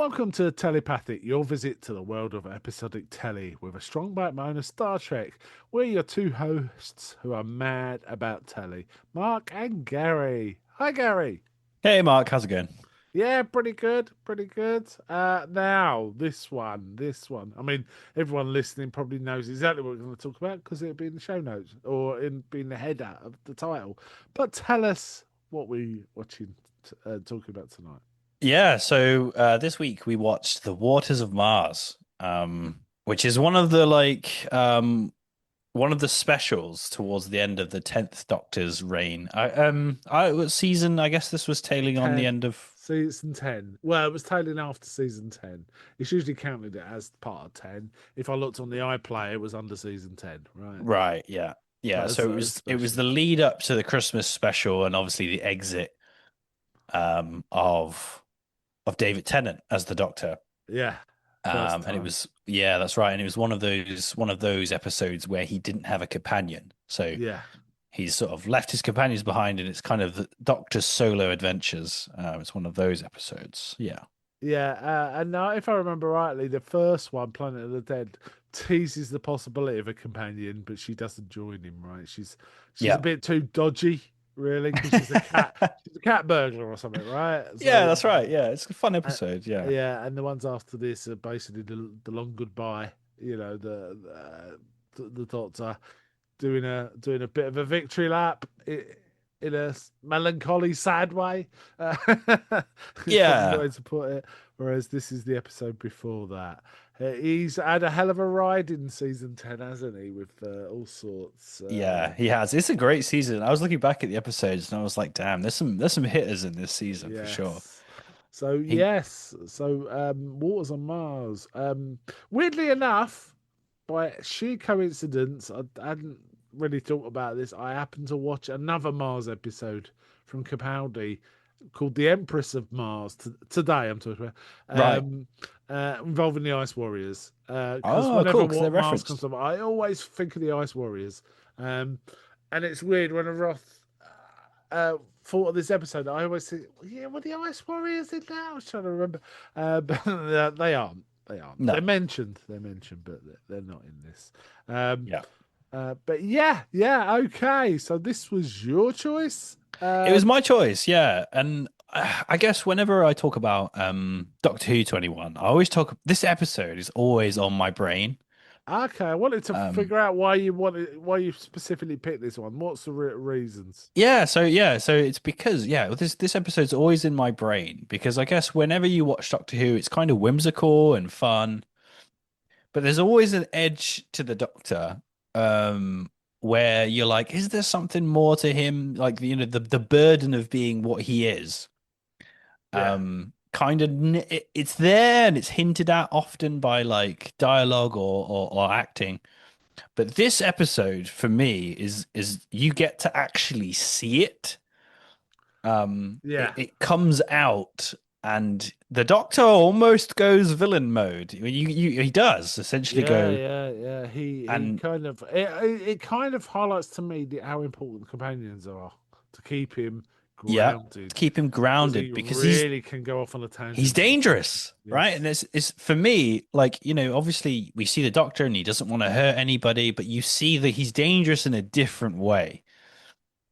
Welcome to Tellypathic, your visit to the world of episodic telly with a strong backbone of Star Trek. We're your two hosts who are mad about telly, Mark and Gary. Hi, Gary. Hey Mark, how's it going? Yeah, pretty good, pretty good. Now, this one. I mean, everyone listening probably knows exactly what we're going to talk about because it'll be in the show notes or be in the header of the title. But tell us what we watching, talking about tonight. This week we watched The Waters of Mars, which is one of the one of the specials towards the end of the 10th Doctor's reign. I what season, I guess this was tailing on the 10, end of. season 10. Well, it was tailing after season 10. It's usually counted it as part of 10. If I looked on the iPlayer, it was under season 10, right? Right, yeah. Yeah, But so it's it was special. the lead up to the Christmas special and obviously the exit of David Tennant as the Doctor. Yeah, first And it time. was, yeah, that's right. And it was one of those episodes where he didn't have a companion. So Yeah. he's sort of left his companions behind, and it's kind of the Doctor's solo adventures. It's one of those episodes. Yeah. Yeah, and now if I remember rightly, the first one, Planet of the Dead, teases the possibility of a companion, but she doesn't join him, right? She's a Yeah. bit too dodgy, really, because she's a cat. She's a cat burglar or something, right? Yeah, So that's right. Yeah, it's a fun Uh, episode. Yeah. yeah, and the ones after this are basically the long goodbye. You know, the Doctor doing a bit of a victory lap in a melancholy, sad way. Is probably the Yeah. way to put it. Whereas this is the episode before that. He's had a hell of a ride in season 10, hasn't he? With all sorts. Yeah, he has. It's a great season. I was looking back at the episodes and I was like, damn, there's some hitters in this season for sure. Yes. So He yes, so Waters on Mars. Weirdly enough, by sheer coincidence, I hadn't really thought about this. I happened to watch another Mars episode from Capaldi called "The Empress of Mars." Today, I'm talking about right. involving the Ice Warriors. Because Oh, whenever cool, because they're what Mars comes referenced. up, I always think of the Ice Warriors. Um, and it's weird when Roth thought of this episode. I always think, yeah, were the Ice Warriors in that? I was trying to remember, but they aren't. They aren't. No. They're mentioned, but they're not in this. Um, Yeah. but yeah, yeah, okay. So this was your choice. It was my choice, yeah. And I guess whenever I talk about Doctor Who 21, I always talk this episode is always on my brain. Okay, I wanted to Um figure out why you specifically picked this one. What's the reasons? so it's because this episode's always in my brain because I guess whenever you watch Doctor Who, it's kind of whimsical and fun, but there's always an edge to the Doctor where you're like, is there something more to him? Like, the burden of being what he is. Yeah, Kind of it's there and it's hinted at often by like dialogue or acting. But this episode for me is you get to actually see it. yeah, It comes out and the Doctor almost goes villain mode. He does essentially yeah, go. yeah, yeah. He And kind of it kind of highlights to me how important companions are to keep him yeah, grounded keep him because grounded he because he's really can go off on a he's tangent sometimes. dangerous, right? And Yes. it's for me, like, obviously we see the Doctor and he doesn't want to hurt anybody, but you see that he's dangerous in a different way.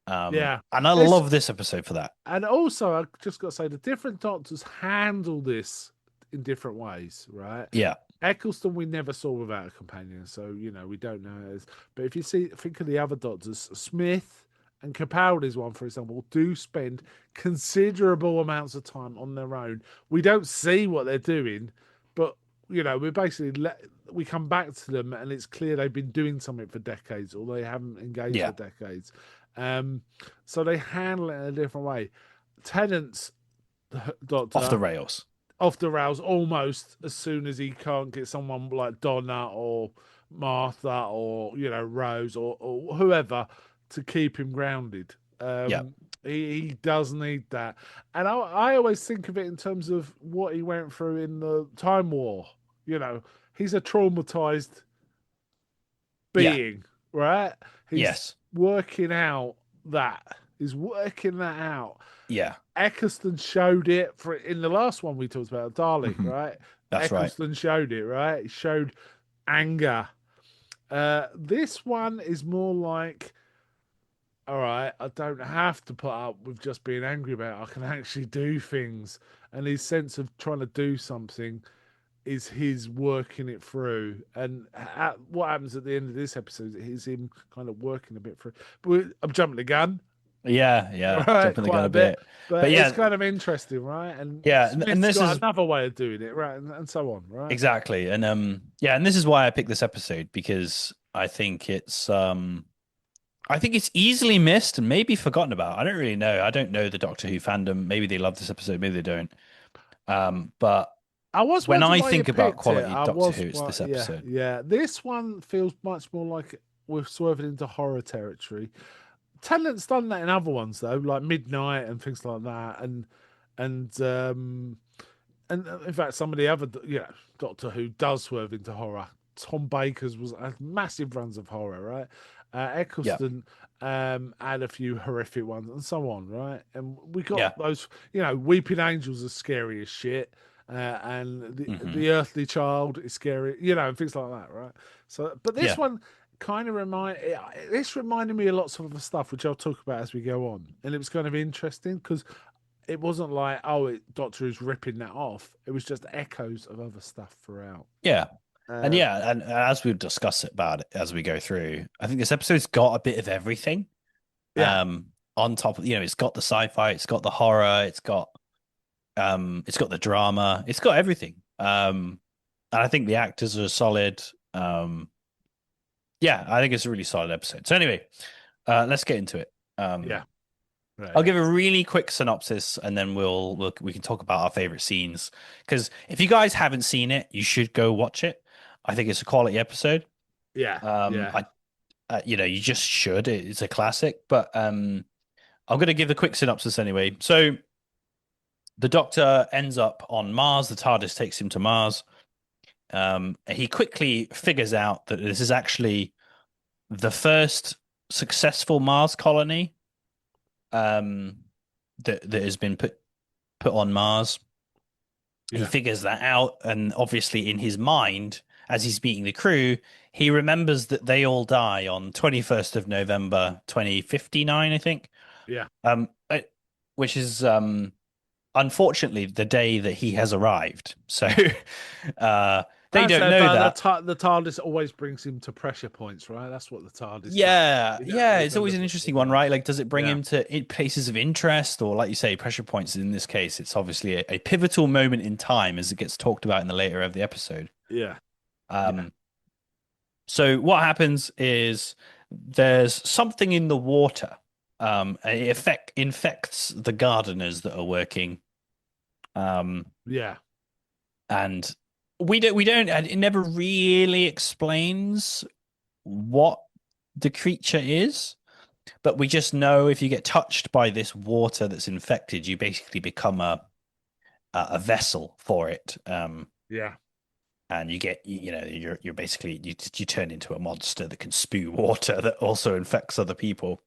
Yeah. And I It's love this episode for that. and also I just got to say the different doctors handle this in different ways, right? Yeah, Eccleston we never saw without a companion, so we don't know how it is. But if you think of the other doctors, Smith and Capaldi's one, for example, do spend considerable amounts of time on their own. We don't see what they're doing, but we basically we come back to them, and it's clear they've been doing something for decades, or they haven't engaged for yeah, decades. Um, so they handle it in a different way. Tennant's off the doctor rails. off the rails almost as soon as he can't get someone like Donna or Martha or Rose or whoever to keep him grounded. Yeah, He does need that, and I always think of it in terms of what he went through in the Time War. He's a traumatized yeah, being, right? He's yes, working out that. is working that out. Yeah. Eccleston showed it for in the last one we talked about, Dalek, Mhm. right? That's right. Eccleston showed it, right? He showed anger. This one is more like, all right, I don't have to put up with just being angry about it. I can actually do things. And his sense of trying to do something is his working it through. And what happens at the end of this episode is him kind of working a bit through. But I'm jumping the gun, Yeah, yeah. right? Jumping the gun Quite a a bit. bit. But But it's yeah, kind of interesting, right? And yeah, and Smith's this got is another way of doing it, right? And so on, right? exactly. And yeah, and this is why I picked this episode because I think it's easily missed and maybe forgotten about. I don't really know. I don't know the Doctor Who fandom. Maybe they love this episode, maybe they don't. But I was when wondering I why you think about picked it. quality I Doctor was, Who, it's well, this yeah, episode. yeah. This one feels much more like we're swerving into horror territory. Tennant's done that in other ones though, like Midnight and things like that, and in fact, some of the other, Doctor Who does swerve into horror. Tom Baker's was massive runs of horror, right? Yeah, Eccleston had a few horrific ones, and so on, right? And we yeah. got those, Weeping Angels are scary as shit, and Hmm. the Earthly Child is scary, and things like that, right? So, but this Yeah. one kind of this reminded me of lots of other stuff, which I'll talk about as we go on, and it was kind of interesting because it wasn't like, Doctor Who's ripping that off. It was just echoes of other stuff throughout. Yeah. And Um, yeah, and as we'll discuss it about it as we go through, I think this episode's got a bit of everything. yeah, On top of, it's got the sci-fi, it's got the horror, it's got the drama, it's got everything. And I think the actors are solid. Yeah, I think it's a really solid episode. So anyway, let's get into it. yeah, right, I'll yeah, give a really quick synopsis and then we can talk about our favorite scenes. Because if you guys haven't seen it, you should go watch it. I think it's a quality episode. yeah, yeah, I you just should. It's a classic. But I'm going to give the quick synopsis anyway. So the Doctor ends up on Mars. The TARDIS takes him to Mars. He quickly figures out that this is actually the first successful Mars colony um, that has been put on Mars. He yeah, figures that out, and obviously in his mind, as he's meeting the crew, he remembers that they all die on 21st of November 2059, I think. yeah. Um, uh, which is unfortunately the day that he has arrived. So uh they That's don't it, know but that. the TARDIS always brings him to pressure points, right? That's what the TARDIS does. Yeah, yeah, They it's kind always of, an interesting one, right? Like, does it bring yeah, him to places of interest, or like you say, pressure points? In this case, it's obviously a pivotal moment in time, as it gets talked about in the later of the episode. yeah, yeah, Um, so what happens is there's something in the water. It infects the gardeners that are working. Um, yeah. and we don't, and it never really explains what the creature is. But we just know if you get touched by this water that's infected, you basically become a vessel for it. Yeah. And you get you're basically you turn into a monster that can spew water that also infects other people.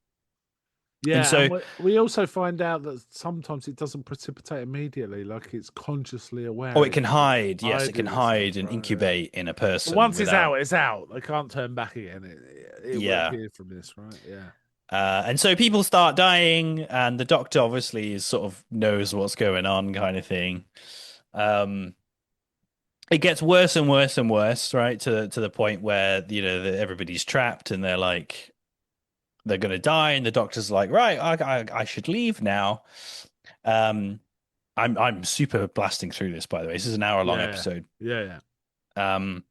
And Yeah, so, and we also find out that sometimes it doesn't precipitate immediately, like it's consciously oh, aware it can it's hide. Yes, it can hiding itself, hide and right? Yeah. incubate in a But person once it's without. out, it's out. They can't turn back again. It will Yeah. appear from this, right? Yeah. And so people start dying, and the doctor obviously is sort of knows what's going on, kind of thing. Um, it gets worse and worse and worse, right? To the point where everybody's trapped, and they're gonna die, and the doctor's like, right, I should leave now. Um, I'm super blasting through this, by the way. This is an hour long Yeah. episode. Yeah. Yeah. Um,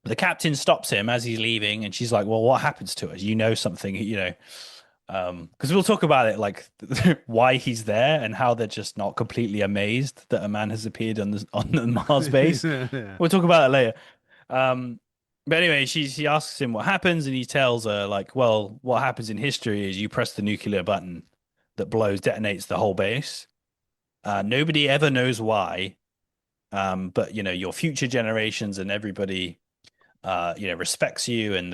the captain stops him as he's leaving, and she's like, "Well, what happens to us? You know something, because we'll talk about it, like why he's there and how they're just not completely amazed that a man has appeared on the Mars base. Yeah. Yeah. We'll talk about it later. Um, but anyway, she asks him what happens, and he tells her like, "Well, what happens in history is you press the nuclear button that detonates the whole base. Nobody ever knows why, but your future generations and everybody, respects you, and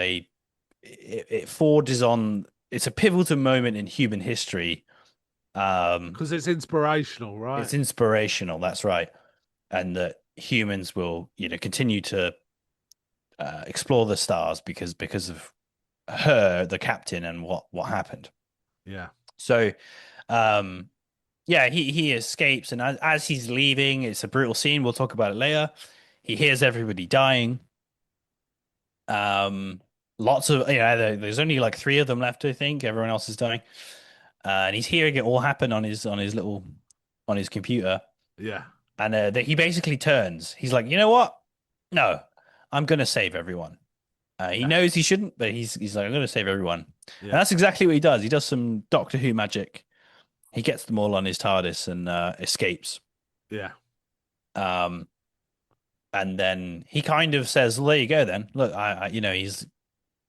it forges on." it's a pivotal moment in human history. Um, Because it's inspirational, right? it's inspirational. That's right, and that humans will, continue to explore the stars because of her, the captain, and what happened. Yeah, So, um, yeah, he escapes, and as he's leaving, it's a brutal scene. We'll talk about it later. He hears everybody dying. Um, Lots of there's only like three of them left, I think. Everyone else is dying, and he's hearing it all happen on his computer, yeah, and that he basically turns. He's like, you know what? No, I'm gonna save everyone. He yeah, knows he shouldn't, but he's like, I'm gonna save everyone, and yeah, that's exactly what he does. He does some Doctor Who magic. He gets them all on his TARDIS and escapes. yeah, Um, and then he kind of says, "Well, there you go. Then look,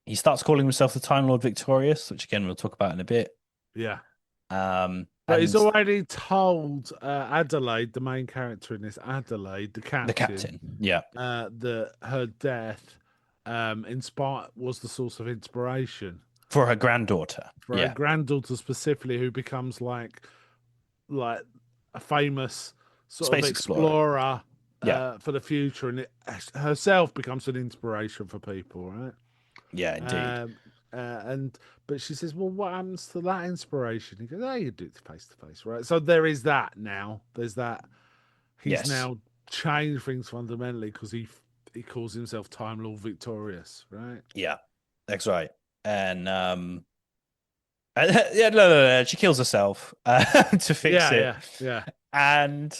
he starts calling himself the Time Lord Victorious, which again we'll talk about in a bit. yeah. But he's And already told Adelaide, the main character in this, Adelaide, the the captain, captain, yeah, that her death was the source of inspiration for her granddaughter, for her yeah, granddaughter specifically, who becomes like a famous sort of space explorer, explorer yeah, for the future, and it herself becomes an inspiration for people, right? yeah, indeed, Um, and but she says, "Well, what happens to that inspiration?" He goes, "Oh, you do it face to face, right?" So there is that now. There's that. He's yes, now changed things fundamentally because he calls himself Time Lord Victorious, right? yeah, that's right. And yeah, no, she kills herself to fix Yeah, it, yeah, yeah, and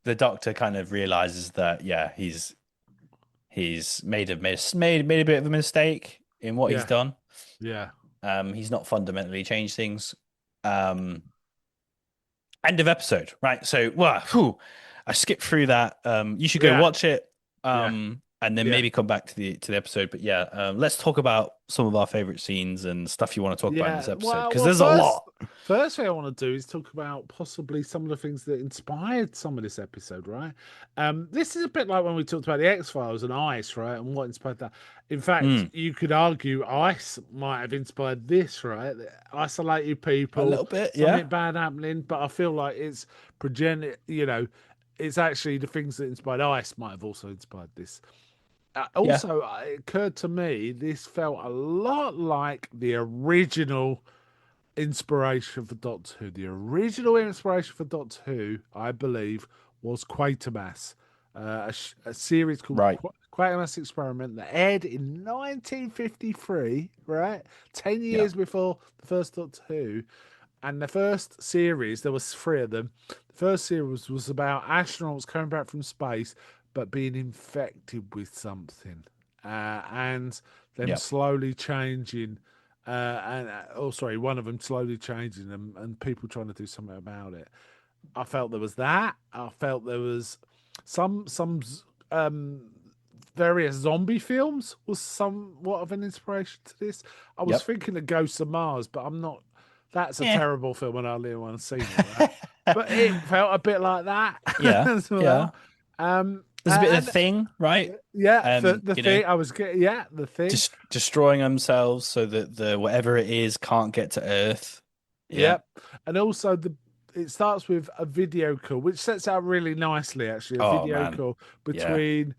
the Doctor kind of realizes that yeah, he's made a bit of a mistake in what he's yeah, done. yeah, He's not fundamentally changed things. Um, End of episode, right? So, wow, whew, I skipped through that. You should go yeah, watch it, yeah, and then yeah. maybe come back to the episode. But yeah, let's talk about some of our favorite scenes and stuff you want to talk about in this Yeah, episode well, because well, there's a first, lot. first thing I want to do is talk about possibly some of the things that inspired some of this episode, right? This is a bit like when we talked about the X-Files and Ice, right, and what inspired that. In fact, Mm, you could argue Ice might have inspired this, right? Isolated a people, little bit, yeah, something bad happening, but I feel like it's it's actually the things that inspired Ice might have also inspired this. yeah, Also, it occurred to me this felt a lot like the original inspiration for Doctor Who. The original inspiration for Doctor Who, I believe, was Quatermass, a series called right, Quatermass Experiment that aired in 1953, right? 10 yeah, years before the first Doctor Who. And the first series, there was three of them. The first series was about astronauts coming back from space, but being infected with something, and them yeah, slowly changing. Sorry, one of them slowly changing, and people trying to do something about it. I felt there was that. I felt there was some um various zombie films was somewhat of an inspiration to this. I was yep, thinking of Ghosts of Mars, but I'm not. That's a yeah, terrible film, and I only once seen it, right? But it felt a bit like that yeah, as yeah. well. There's a bit of And a thing, right? yeah, the You know, thing I was getting, yeah, the thing, destroying themselves so that the whatever it is can't get to Earth. Yeah. yeah, and also it starts with a video call, which sets out really nicely, actually, a Oh video man. call Yeah. between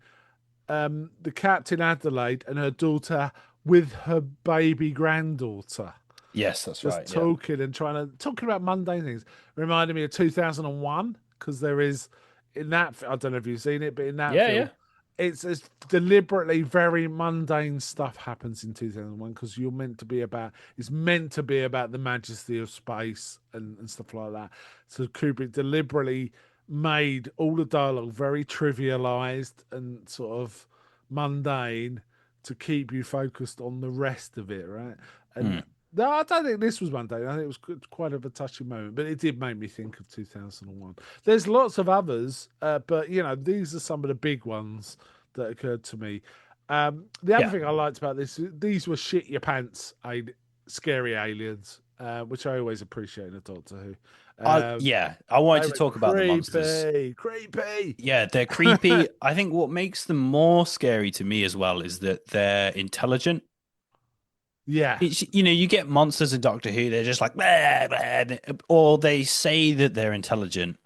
the Captain Adelaide and her daughter with her baby granddaughter, Yes, that's just right. Yeah. talking and talking about mundane things. Reminded me of 2001 because there is in that I don't know if you've seen it, but in that Yeah, film, yeah. it's deliberately very mundane stuff happens in 2001 because you're meant to be about it's meant to be about the majesty of space and stuff like that. So Kubrick deliberately made all the dialogue very trivialized and sort of mundane to keep you focused on the rest of it, right? And Hmm. no, I don't think this was mundane. I think it was quite of a touching moment, but it did make me think of 2001. There's lots of others, but these are some of the big ones that occurred to me. The other Yeah. thing I liked about these were shit your pants, scary aliens, which I always appreciate in a Doctor Who. Yeah. I wanted They to were talk about the monsters. creepy. Yeah, they're creepy. I think what makes them more scary to me as well is that they're intelligent. Yeah, It's, you know, you get monsters in Doctor Who, they're just like, "Bleh, bleh," or they say that they're intelligent,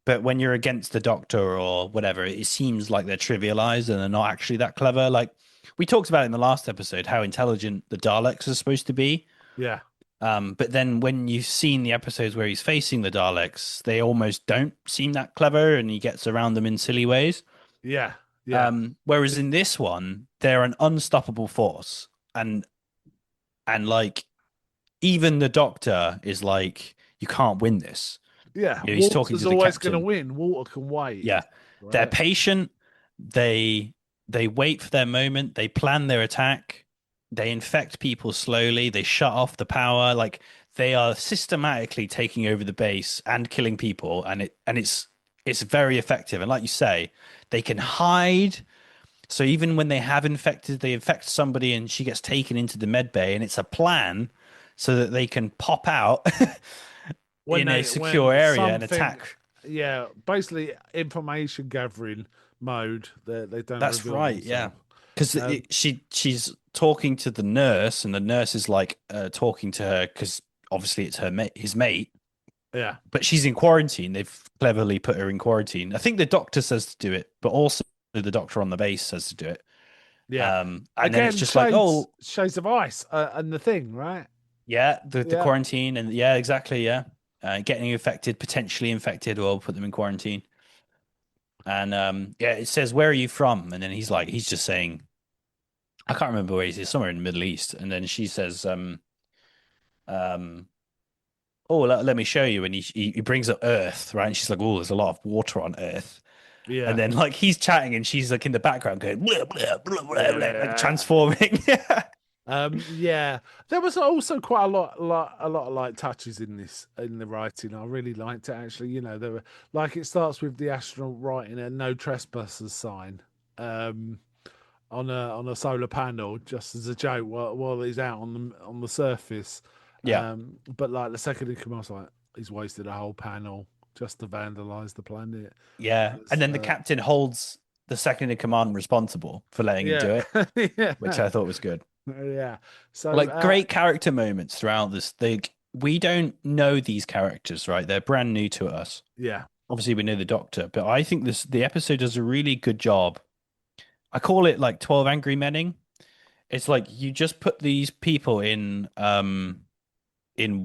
but when you're against the Doctor or whatever, it seems like they're trivialized and they're not actually that clever. Like we talked about in the last episode, how intelligent the Daleks are supposed to be. yeah, But then when you've seen the episodes where he's facing the Daleks, they almost don't seem that clever and he gets around them in silly ways. yeah, yeah, Whereas in this one, they're an unstoppable force. And like even the Doctor is like, you can't win this. yeah. You know, he's talking Water's to the always going to captain. win. Water can wait, Yeah. They're right? patient. They they wait for their moment. They plan their attack. They infect people slowly. They shut off the power. Like they are systematically taking over the base and killing people, and it's very effective. And like you say, they can hide. So even when they infect somebody and she gets taken into the med bay, and it's a plan so that they can pop out When in a they secure when area and something, attack. yeah, basically information gathering mode. They don't That's reveal right, yeah. themselves. Because Um, she's talking to the nurse, and the nurse is like talking to her because obviously it's her mate, his mate, yeah, but she's in quarantine. They've cleverly put her in quarantine. I think the doctor says to do it, but also the doctor on the base says to do it. yeah. And then it's Again, just like, oh, shades of ice, and the thing, right? yeah, the Yeah, quarantine, and yeah, exactly, yeah, getting infected, potentially infected, or put them in quarantine. And yeah, it says, "Where are you from?" And then he's just saying, I can't remember where he is, somewhere in the Middle East. And then she says, um, "Oh, let me show you." And he brings up Earth, right? And she's like, "Oh, there's a lot of water on Earth." And yeah, then like he's chatting, and she's like in the background going, blah, blah, blah, blah, blah, like yeah. transforming. Yeah, there was also quite a lot of like touches in this in the writing. I really liked it actually. You know, there were like it starts with the astronaut writing a no trespassers sign um, on a solar panel just as a joke while he's out on the surface. Yeah, But like the second he comes, I was like, he's wasted a whole panel just to vandalize the planet. yeah. And It's, then the captain holds the second in command responsible for letting him yeah, do it, which yeah, I thought was good. yeah. So Like great character moments throughout this. We don't know these characters, right? They're brand new to us. yeah, Obviously, we know the Doctor, but I think the episode does a really good job. I call it like 12 Angry Menning. It's like you just put these people in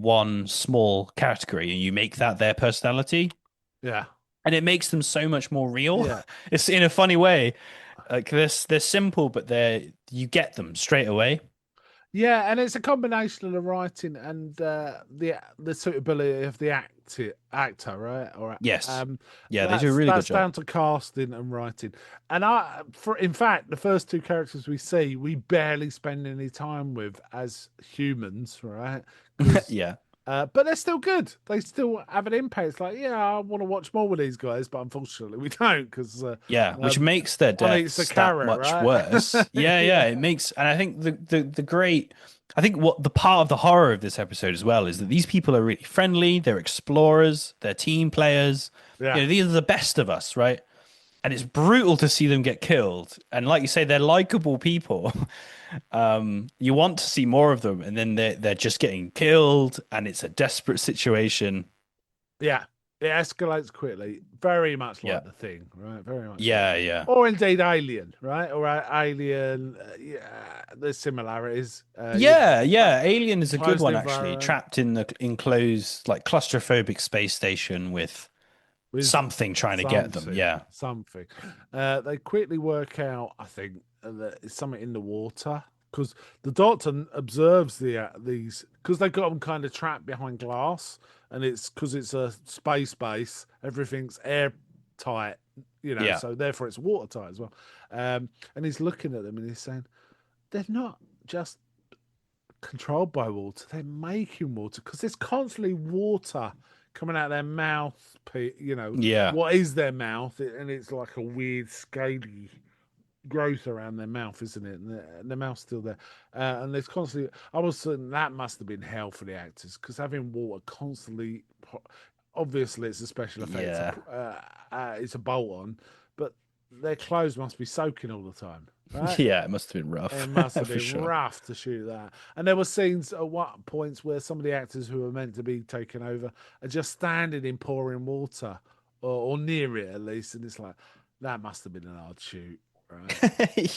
one small category and you make that their personality, yeah. and it makes them so much more real. Yeah, It's in a funny way. Like they're simple, but they're you get them straight away. yeah, and it's a combination of the writing and the suitability of the actor, right? Or Yes. Yeah, they do a really good that's job. down to casting and writing. And for in fact, the first two characters we see, we barely spend any time with as humans, right? Because Yeah. but they're still good. They still have an impact. It's like, yeah, I want to watch more with these guys, but unfortunately, we don't because Yeah, which makes their one eats a deaths that carrot, much right? worse. Yeah, yeah, Yeah, it makes, and I think the great, I think what the part of the horror of this episode as well is that these people are really friendly. They're explorers. They're team players. You yeah. know, these are the best of us, right? And it's brutal to see them get killed. And like you say, they're likable people. You want to see more of them, and then they're just getting killed, and it's a desperate situation. Yeah, it escalates quickly, very much Yeah, like the thing, right? Very much like, yeah, yeah. or indeed Alien, right? Or Alien, yeah, there's similarities, Yeah, yeah. Alien is a good closed one actually. environment Trapped in the enclosed, like claustrophobic space station with with something trying to get them. something, Yeah. something. They quickly work out, I think, that it's something in the water because the doctor observes these because they got them kind of trapped behind glass, and it's because it's a space base, everything's airtight, you know, Yeah. so therefore it's watertight as well. And he's looking at them and he's saying they're not just controlled by water; they're making water because there's constantly water coming out of their mouth. You know Yeah. what is their mouth, and it's like a weird scaly growth around their mouth, isn't it? And the mouth's still there, and there's constantly. I was saying that must have been hell for the actors because having water constantly. Obviously, it's a special effect. Yeah. It's a bolt on, but their clothes must be soaking all the time, right? Yeah, it must have been It rough must have for been sure. rough to shoot that. And there were scenes at what points where some of the actors who were meant to be taken over are just standing in pouring water or near it at least. And it's like, that must have been an hard shoot, right?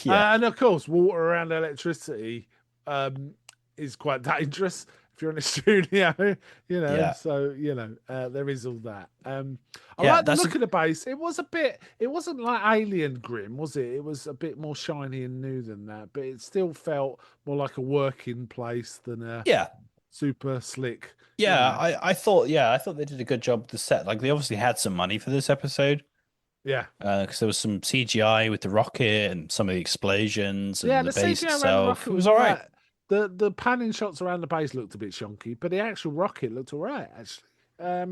Yeah, And of course, water around electricity um, is quite dangerous if you're in a studio, you know. yeah, So there is all that. I yeah. like the look of the base. It was a bit. It wasn't like Alien grim, was it? It was a bit more shiny and new than that, but it still felt more like a working place than a yeah, super slick. You yeah. know. I thought they did a good job with the set. Like they obviously had some money for this episode Yeah. because there was some CGI with the rocket and some of the explosions Yeah, and the the base CGI around the itself. rocket It was was all all right. right. The panning shots around the base looked a bit shonky, but the actual rocket looked all right actually.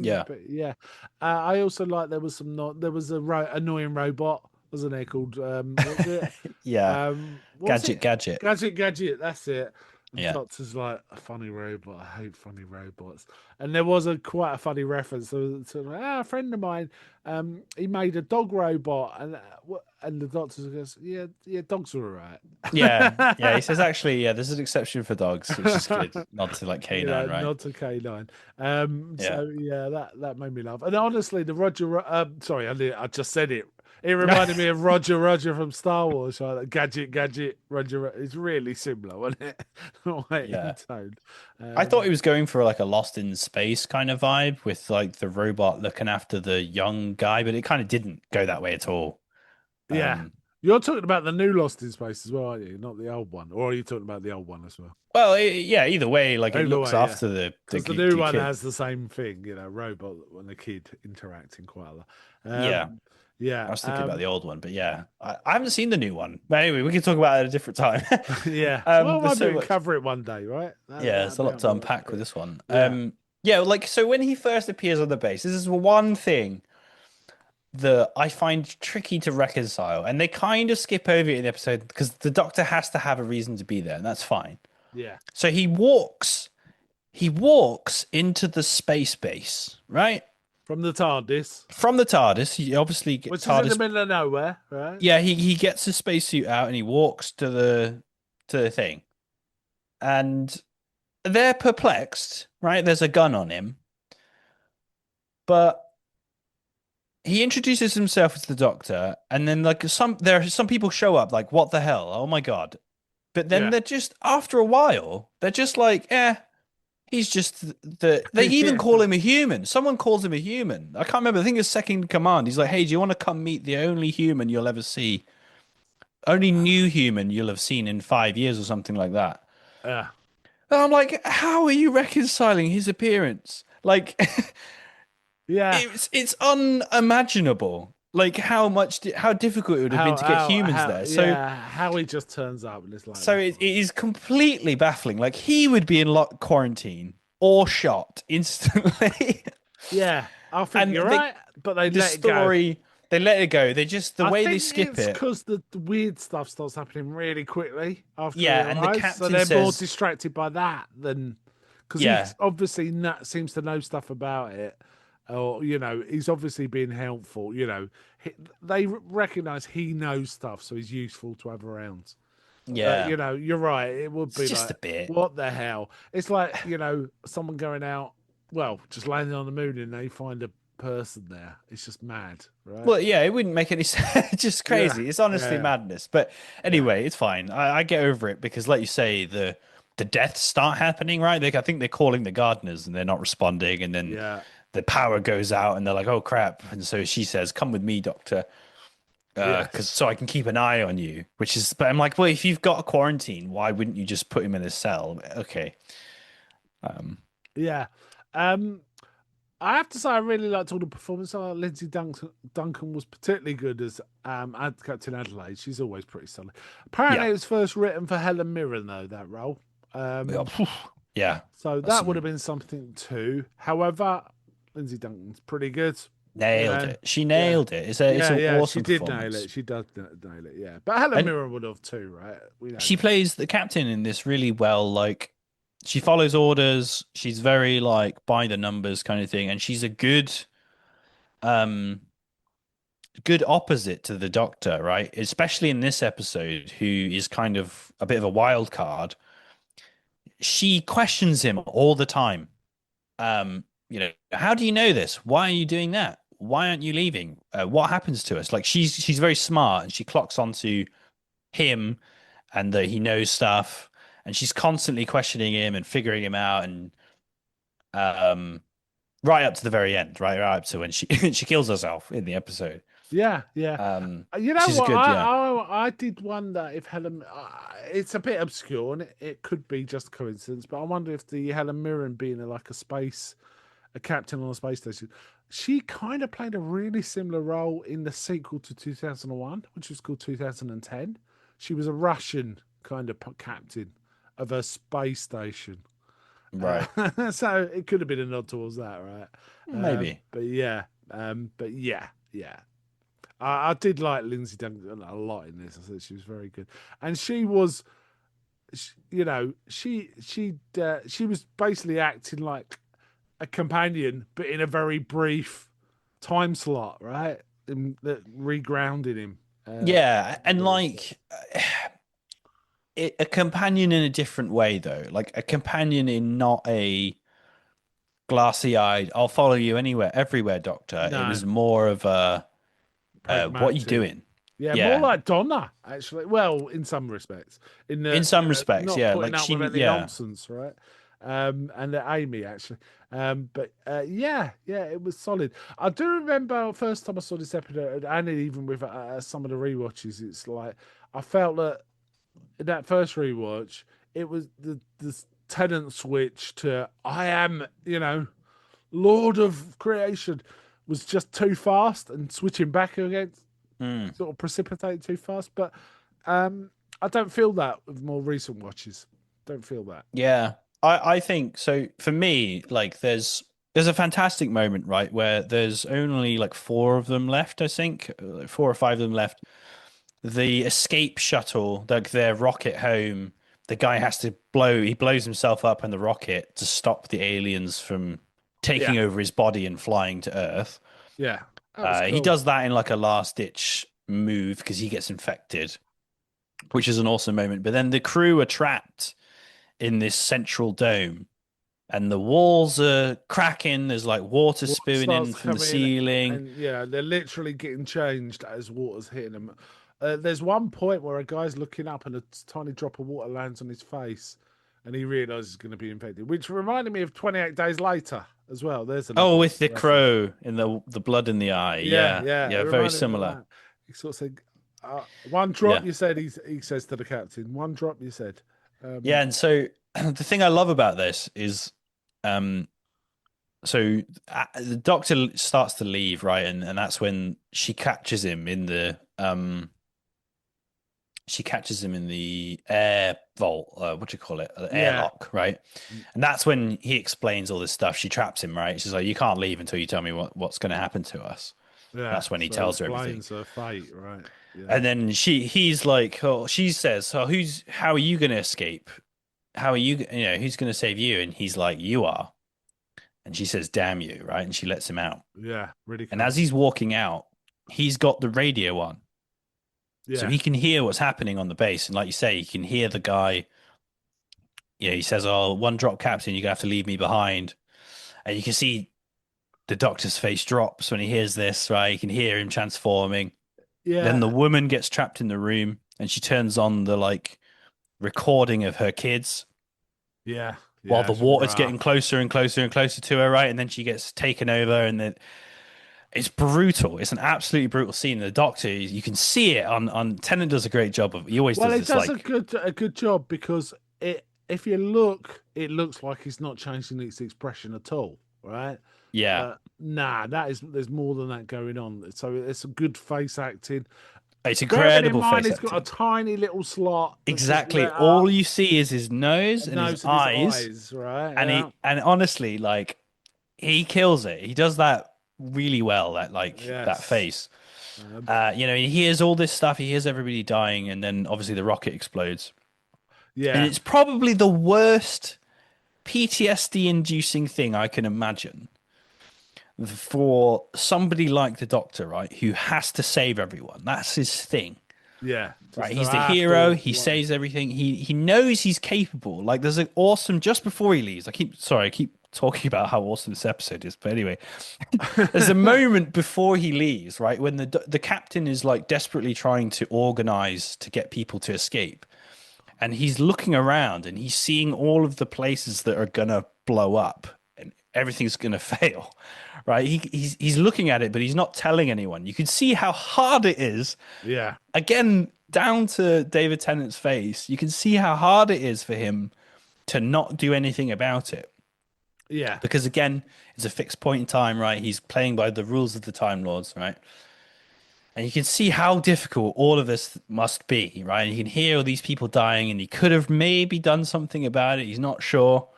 Yeah, But yeah, I also like there was some not there was a annoying robot, wasn't there called what was it? yeah. What was Gadget, it? gadget. Gadget. That's it. And the Yeah. doctor's like a funny robot. I hate funny robots. And there was a quite a funny reference to a friend of mine. He made a dog robot, and the doctor goes, "Yeah, yeah, dogs are alright." Yeah, yeah. He says actually, yeah, there's an exception for dogs, which is good. Not to like K9, right? Nod to K9. Yeah. So yeah, that made me laugh. And honestly, the sorry, I just said it. It reminded me of Roger from Star Wars. Right? Gadget, Roger. It's really similar, wasn't it? Like in Yeah. tone. I thought he Um, was going for like a Lost in Space kind of vibe with like the robot looking after the young guy, but it kind of didn't go that way at all. yeah, Um, you're talking about the new Lost in Space as well, aren't you? Not the old one, or are you talking about the old one as well? well, yeah, either way, like it Either looks way, yeah. after Because the new the one kid. has the same thing, robot and the kid interacting quite a lot. Yeah. I Yeah, was thinking about the old one, but yeah, I haven't seen the new one. But anyway, we can talk about it at a different time. yeah. Well, There's maybe so we can much. cover it one day, right? Yeah, there's That'd a be lot up to your alley. unpack with this one. Yeah, Yeah, like so when he first appears on the base, this is one thing that I find tricky to reconcile, and they kind of skip over it in the episode because the Doctor has to have a reason to be there, and that's fine. yeah. So he walks into the space base, right? From the TARDIS, From the TARDIS. He obviously get which is in the TARDIS. middle of nowhere, right? Yeah, he gets his spacesuit out and he walks to the thing, and they're perplexed, right? There's a gun on him, but he introduces himself as the Doctor, and then like there are some people show up, like what the hell? Oh my god! But then Yeah, they're just after a while, they're just like, he's just They even yeah, call him a human. Someone calls him a human. I can't remember. I think it's second in command. He's like, hey, do you want to come meet the only human you'll ever see? Only new human you'll have seen in 5 years or something like that. yeah, And I'm like, how are you reconciling his appearance? Like, yeah. it's unimaginable. Like how difficult it would have been to get humans there. How he just turns up and it's like So this one. it is completely baffling. Like he would be in quarantine or shot instantly. Yeah, I think And you're right, but they the let it go. story, they let it go. They just, the I way they think skip it's it. because the weird stuff starts happening really quickly after he Yeah. And the arrives, so captain they're more says, distracted by that than because he yeah, obviously seems to know stuff about it, or he's obviously being helpful. They recognize he knows stuff, so he's useful to have around. yeah. You're right. It would It's be just like, a bit. what the hell? It's like someone going out, well, just landing on the moon and they find a person there. It's just mad, right? Well, yeah, it wouldn't make any sense. It's just Yeah, crazy. It's honestly yeah, madness. But yeah, anyway, it's fine. I get over it because, like you say, the deaths start happening, right? I think they're calling the gardeners and they're not responding, and then yeah, the power goes out, and they're like, "Oh crap!" And so she says, "Come with me, Doctor, because yes, so I can keep an eye on you." Which is, but I'm like, well, if you've got a quarantine, why wouldn't you just put him in a cell? Okay. Um, yeah. Um, I have to say, I really liked all the performance. Lindsay Duncan was particularly good as Captain Adelaide. She's always pretty solid. yeah, Apparently, it was first written for Helen Mirren, though, that role. yeah, yeah. So That's that would have some been something too. However, Lindsay Duncan's pretty good. You nailed know, it. She yeah, nailed it. It's an yeah. She awesome did nail performance. it. She does nail it. Yeah, but Helen And Mirren would have too, right? We know she that. plays the captain in this really well. Like she follows orders. She's very like by the numbers kind of thing, and she's a good. Um, good opposite to the Doctor, right? Especially in this episode, who is kind of a bit of a wild card. She questions him all the time. How do you know this? Why are you doing that? Why aren't you leaving? What happens to us? Like she's very smart and she clocks onto him and that he knows stuff and she's constantly questioning him and figuring him out and um right up to the very end, right up to when she she kills herself in the episode. Yeah, yeah. Um, You know she's a what? good, yeah, I did wonder if Helen. It's a bit obscure, and it could be just coincidence. But I wonder if the Helen Mirren being like a captain on a space station, she kind of played a really similar role in the sequel to 2001, which was called 2010. She was a Russian kind of captain of a space station. right, So it could have been a nod towards that, right? maybe, But yeah, yeah. I did like Lindsay Duncan a lot in this. I thought she was very good, and she was, she was basically acting like a companion, but in a very brief time slot, right? That regrounded him. yeah, and Really so. like a companion in a different way though, like a companion in not a glassy-eyed, I'll follow you anywhere, everywhere, Doctor. It No, was more of a, what are you pragmatic. doing? Yeah, more Yeah, like Donna, actually. Well, in some respects, in in the some respects, not yeah, putting like up she, with any yeah, nonsense, right? And Amy actually, but yeah, yeah, it was solid. I do remember first time I saw this episode, and even with some of the rewatches, it's like I felt that in that first rewatch, it was the Tennant switch to I am, Lord of Creation was just too fast, and switching back again mm, sort of precipitate too fast. But I don't feel that with more recent watches. Don't feel that. yeah. I think so. For me, like there's a fantastic moment, right, where there's only like four of them left, I think, like four or five of them left. The escape shuttle, like their rocket home, the guy has to he blows himself up in the rocket to stop the aliens from Yeah, taking over his body and flying to Earth. yeah, that was He cool. does that in like a last ditch move because he gets infected, which is an awesome moment. But then the crew are trapped in this central dome and the walls are cracking. There's like water Water spewing in starts from the coming, ceiling. and yeah, they're literally getting changed as water's hitting them. There's one point where a guy's looking up and a tiny drop of water lands on his face, and he realizes he's going to be infected, which reminded me of 28 Days Later as well. There's Oh, another with the reference. crow in the blood in the eye. Yeah, Yeah, yeah, it yeah, very reminded me of similar. that. He sort of said, "One drop," Yeah. you said. He says to the captain, "One drop," you said. Yeah, Um, and so the thing I love about this is, um, the doctor starts to leave, right, and that's when she catches him in the air vault, what do you call it, the yeah, airlock, right, and that's when he explains all this stuff. She traps him, right. She's like, "You can't leave until you tell me what's going to happen to us." yeah. That's when he So it tells her everything, explains her fate, right? Yeah, and then he's like, "Oh," she says, "So how are you going to escape? How are who's going to save you?" And he's like, "You are." And she says, "Damn you," right? And she lets him out. yeah, really And as cool. he's walking out, he's got the radio on. So Yeah, he can hear what's happening on the base. And like you say, he can hear the guy. Yeah, he says, "Oh, one drop, Captain, you're gonna have to leave me behind." And you can see the doctor's face drops when he hears this, right? You can hear him transforming. Then the yeah, woman gets trapped in the room and she turns on the like recording of her kids yeah, while yeah. the It's water's getting rough. closer and closer and closer to her, right? And then she gets taken over and then it's brutal. It's an absolutely brutal scene. The doctor, you can see it on Tennant does a great job of. He always Well, does it this does like, a good job because if you look, it looks like he's not changing its expression at all, right? yeah, But nah, there's more than that going on. So it's a good face acting. it's Bearing in incredible mind, face he's got a acting. tiny little slot that's just Exactly. lit up, All you see is his nose a and his nose and his eyes, eyes, right? and Yeah. and honestly, like he kills it. He does that really well. That Yes. face. Um, He hears all this stuff. He hears everybody dying, and then obviously the rocket explodes. And yeah. it's probably the worst PTSD inducing thing I can imagine. for somebody like the Doctor, right, who has to save everyone. That's his thing, Yeah, right? just to He's the have hero. to He one. saves everything. He knows he's capable. Like there's an awesome just before he leaves. I keep talking about how awesome this episode is, but anyway, there's a moment before he leaves, right, when the captain is like desperately trying to organize to get people to escape, and he's looking around and he's seeing all of the places that are gonna blow up and everything's gonna fail, right? He's looking at it, but he's not telling anyone. You can see how hard it is. Yeah, Again, down to David Tennant's face, you can see how hard it is for him to not do anything about it. yeah, Because again, it's a fixed point in time, right? He's playing by the rules of the Time Lords, right? And you can see how difficult all of this must be, right? And you can hear all these people dying, and he could have maybe done something about it. He's not sure.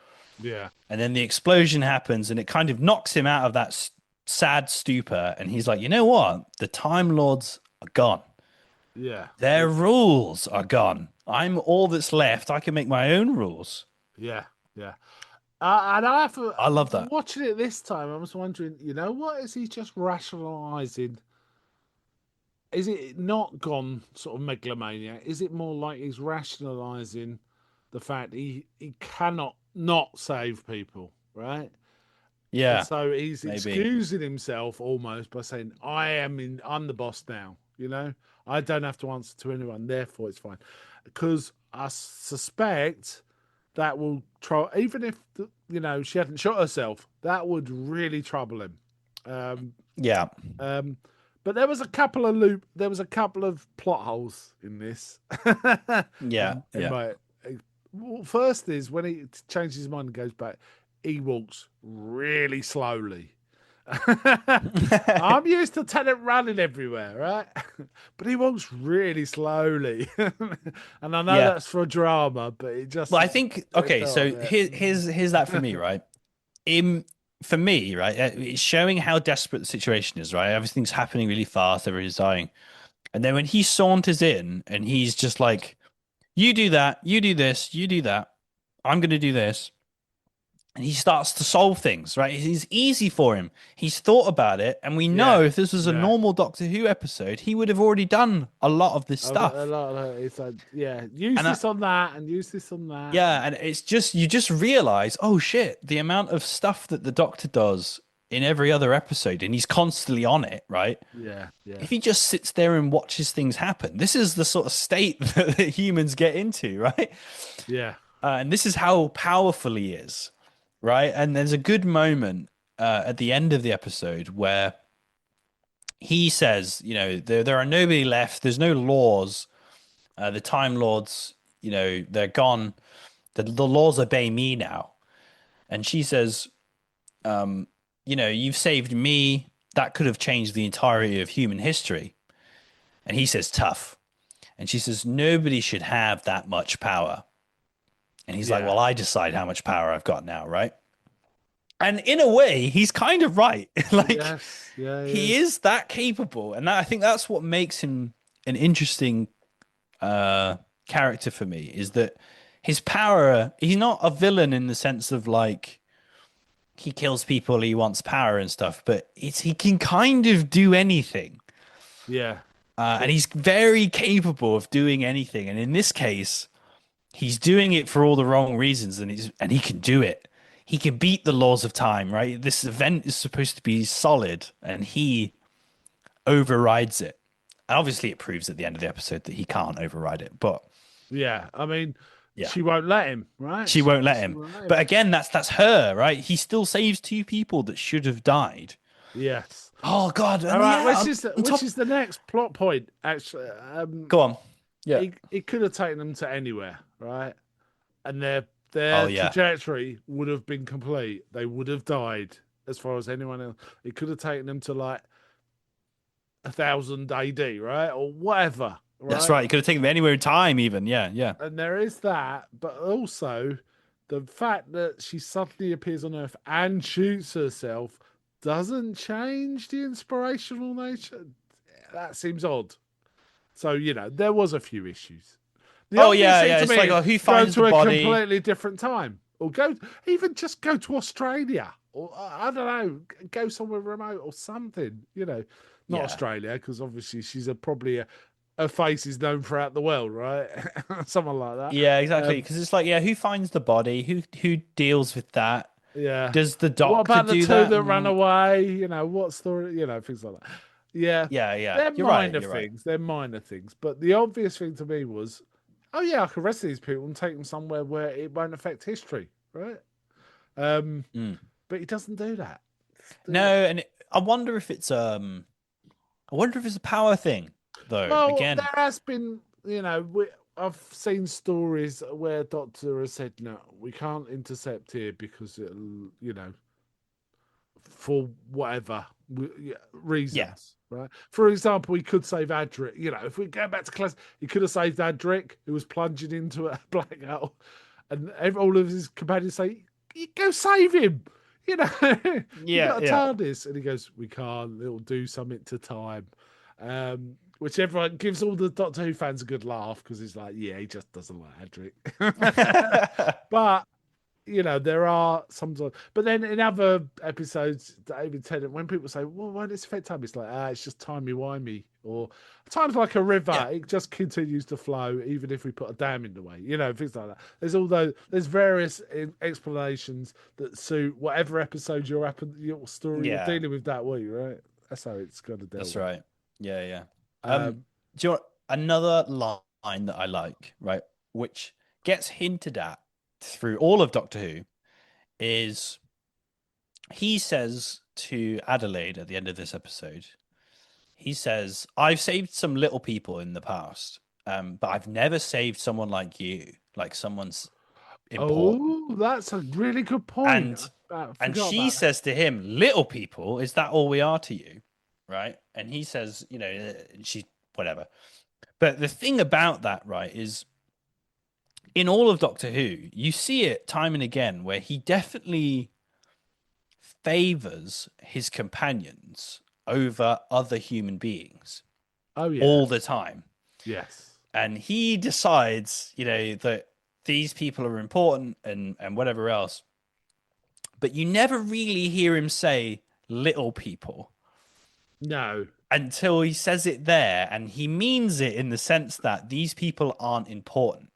yeah, And then the explosion happens, and it kind of knocks him out of that sad stupor. And he's like, you know what? The Time Lords are gone. yeah. Their rules are gone. I'm all that's left. I can make my own rules. Yeah, yeah. And I have to, I love that. watching it this time, I was wondering, what is he just rationalizing? Is it not gone sort of megalomaniac? Is it more like he's rationalizing the fact he cannot not save people, right? And Yeah, so he's maybe. excusing himself almost by saying, I'm the boss now, I don't have to answer to anyone, therefore it's fine. Because I suspect that will try, even if she hadn't shot herself, that would really trouble him. Um, Yeah. um, but there was a couple of plot holes in this. Yeah. In Yeah. my well, first is when he changes his mind and goes back, he walks really slowly. I'm used to Tennant running everywhere, right? But he walks really slowly, and I know Yeah. that's for drama, but it just Well, I think it okay. felt So a here's that for me, right? In For me, right, it's showing how desperate the situation is, right? Everything's happening really fast. Everybody's dying, and then when he saunters in and he's just like, "You do that. You do this. You do that. I'm going to do this." And he starts to solve things, right? It's easy for him. He's thought about it, and we know yeah, if this was a yeah. normal Doctor Who episode, he would have already done a lot of this A stuff. lot of it's like, yeah, use And I, this on that and use this on that. yeah, and it's just you just realize, oh shit, the amount of stuff that the Doctor does in every other episode, and he's constantly on it, right? Yeah, yeah, If he just sits there and watches things happen, this is the sort of state that humans get into, right? yeah, And this is how powerful he is, right? And there's a good moment at the end of the episode where he says, there are nobody left. There's no laws. The Time Lords, they're gone. The laws obey me now. And she says, you've saved me. That could have changed the entirety of human history. And he says, tough. And she says, nobody should have that much power. And he's like, yeah. well, I decide how much power I've got now, right? And in a way, he's kind of right. Like, Yes, yeah, he he is. is that capable. And I think that's what makes him an interesting character for me is that his power, he's not a villain in the sense of like, he kills people, he wants power and stuff, but he can kind of do anything. Yeah, And it, he's very capable of doing anything. And in this case, he's doing it for all the wrong reasons, and he can do it. He can beat the laws of time, right? This event is supposed to be solid, and he overrides it. And obviously, it proves at the end of the episode that he can't override it. But yeah. I mean, yeah, she won't let him, right? she won't let She him. won't let him. But again, that's her, right? He still saves two people that should have died. Yes. Oh God! All And right, yeah, on which top. is the next plot point? Actually, Go on. Yeah. he could have taken them to anywhere, right? And Oh their yeah. trajectory would have been complete. They would have died as far as anyone else. It could have taken them to like 1000 AD, right, or whatever, That's right? right. You could have taken them anywhere in time, even. Yeah. Yeah. And there is that, but also the fact that she suddenly appears on Earth and shoots herself doesn't change the inspirational nature. That seems odd. So, there was a few issues. The Oh obvious yeah. thing Yeah. to It's me like, is oh, who go finds the to a body? completely different time. Or even just go to Australia. or I don't know, go somewhere remote or something. Not Yeah. Australia because obviously she's probably her face is known throughout the world, right? Someone like that. Yeah, exactly. Um, Because it's like, yeah, who finds the body? Who deals with that? yeah. Does the What doctor about the do two that? that ran away? What story? Things like that. Yeah, Yeah, yeah. they're You're right. minor You're right. things. They're minor things. But the obvious thing to me was, oh yeah, I can arrest these people and take them somewhere where it won't affect history, right? Um, Mm. but he doesn't do that. No, and I wonder if it's a power thing though. Well, there Again, has been, I've seen stories where Doctor has said, no, we can't intercept here because it'll, for whatever yeah, yeah. reasons, right? For example, he could save Adric. If we go back to class, he could have saved Adric, who was plunging into a black hole, and all of his companions say, "Go save him." You Yeah, got a yeah. TARDIS, and he goes, "We can't. It'll do something to time." Which everyone gives all the Doctor Who fans a good laugh because he's like, "Yeah, he just doesn't like Adric." But there are sometimes, but then in other episodes, David Tennant, when people say, well, why does it affect time? It's like, it's just timey-wimey. Or times like a Yeah. river, it just continues to flow, even if we put a dam in the way, things like that. There's various explanations that suit whatever episode your story you're Yeah. dealing with that week, right? That's how it's got to deal That's with. right. Yeah, yeah. Um, Do you want another line that I like, right? Which gets hinted at through all of Doctor Who is he says to Adelaide at the end of this episode, he says, I've saved some little people in the past, but I've never saved someone like you, like someone's important. oh, that's a really good point. And I and forgot she about that. says to him, little people, is that all we are to you? Right? And he says, she whatever. But the thing about that, right, is in all of Doctor Who, you see it time and again where he definitely favors his companions over other human beings Oh, yeah. all the time. Yes. And he decides, that these people are important and whatever else. But you never really hear him say little people No. until he says it there. And he means it in the sense that these people aren't important,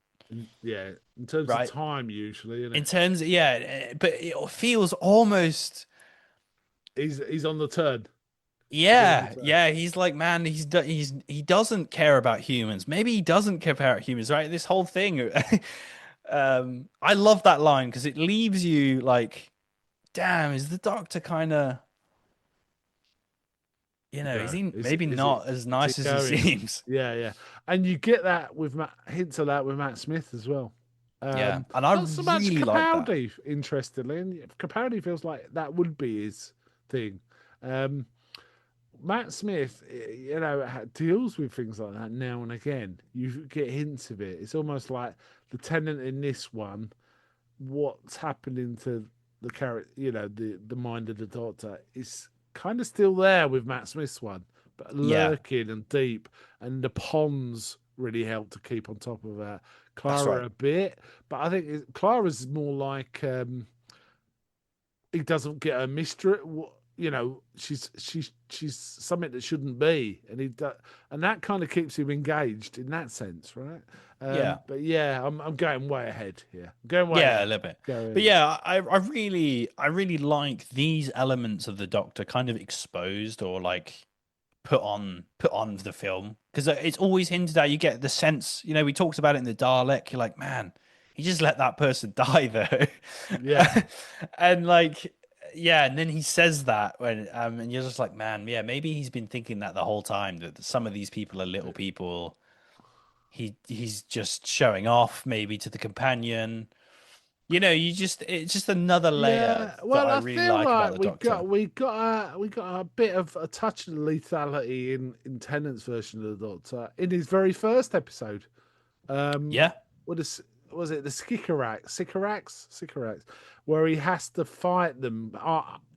Yeah, in terms of right? time, usually, isn't In it? terms of, yeah, but it feels almost, He's on the turn. He's on the yeah, turn. yeah. He's like, man, he doesn't care about humans. Maybe he doesn't care about humans, right? This whole thing. I love that line because it leaves you like, damn, is the Doctor kind of, is No, he is maybe is it not as is it nice as he going? seems? Yeah, yeah, and you get that with hints of that with Matt Smith as well. Yeah, and I Not so much really like that. Capaldi, interestingly, and Capaldi feels like that would be his thing. Um, Matt Smith, deals with things like that now and again. You get hints of it. It's almost like the Tenant in this one, what's happening to the character, the mind of the Doctor is kind of still there with Matt Smith's one, but Yeah, lurking and deep, and the ponds really help to keep on top of that. that's Clara right. a bit, but I think Clara's more like he doesn't get a mystery. She's something that shouldn't be, and and that kind of keeps him engaged in that sense, right? Yeah. But yeah, I'm going way ahead here. I'm going way Yeah, a ahead. little bit. But Going. yeah, I really like these elements of the Doctor kind of exposed or like put on the film because it's always hinted at. You get the sense, we talked about it in the Dalek. You're like, man, he just let that person die though, Yeah, and like, yeah, and then he says that when and you're just like, man, yeah, maybe he's been thinking that the whole time that some of these people are little people. He's just showing off maybe to the companion. It's just another layer yeah. that Well, I I really feel like about like the we Doctor. got we got a bit of a touch of lethality in Tennant's version of the Doctor in his very first episode. Um, Yeah, what is was it the Sycorax, where he has to fight them,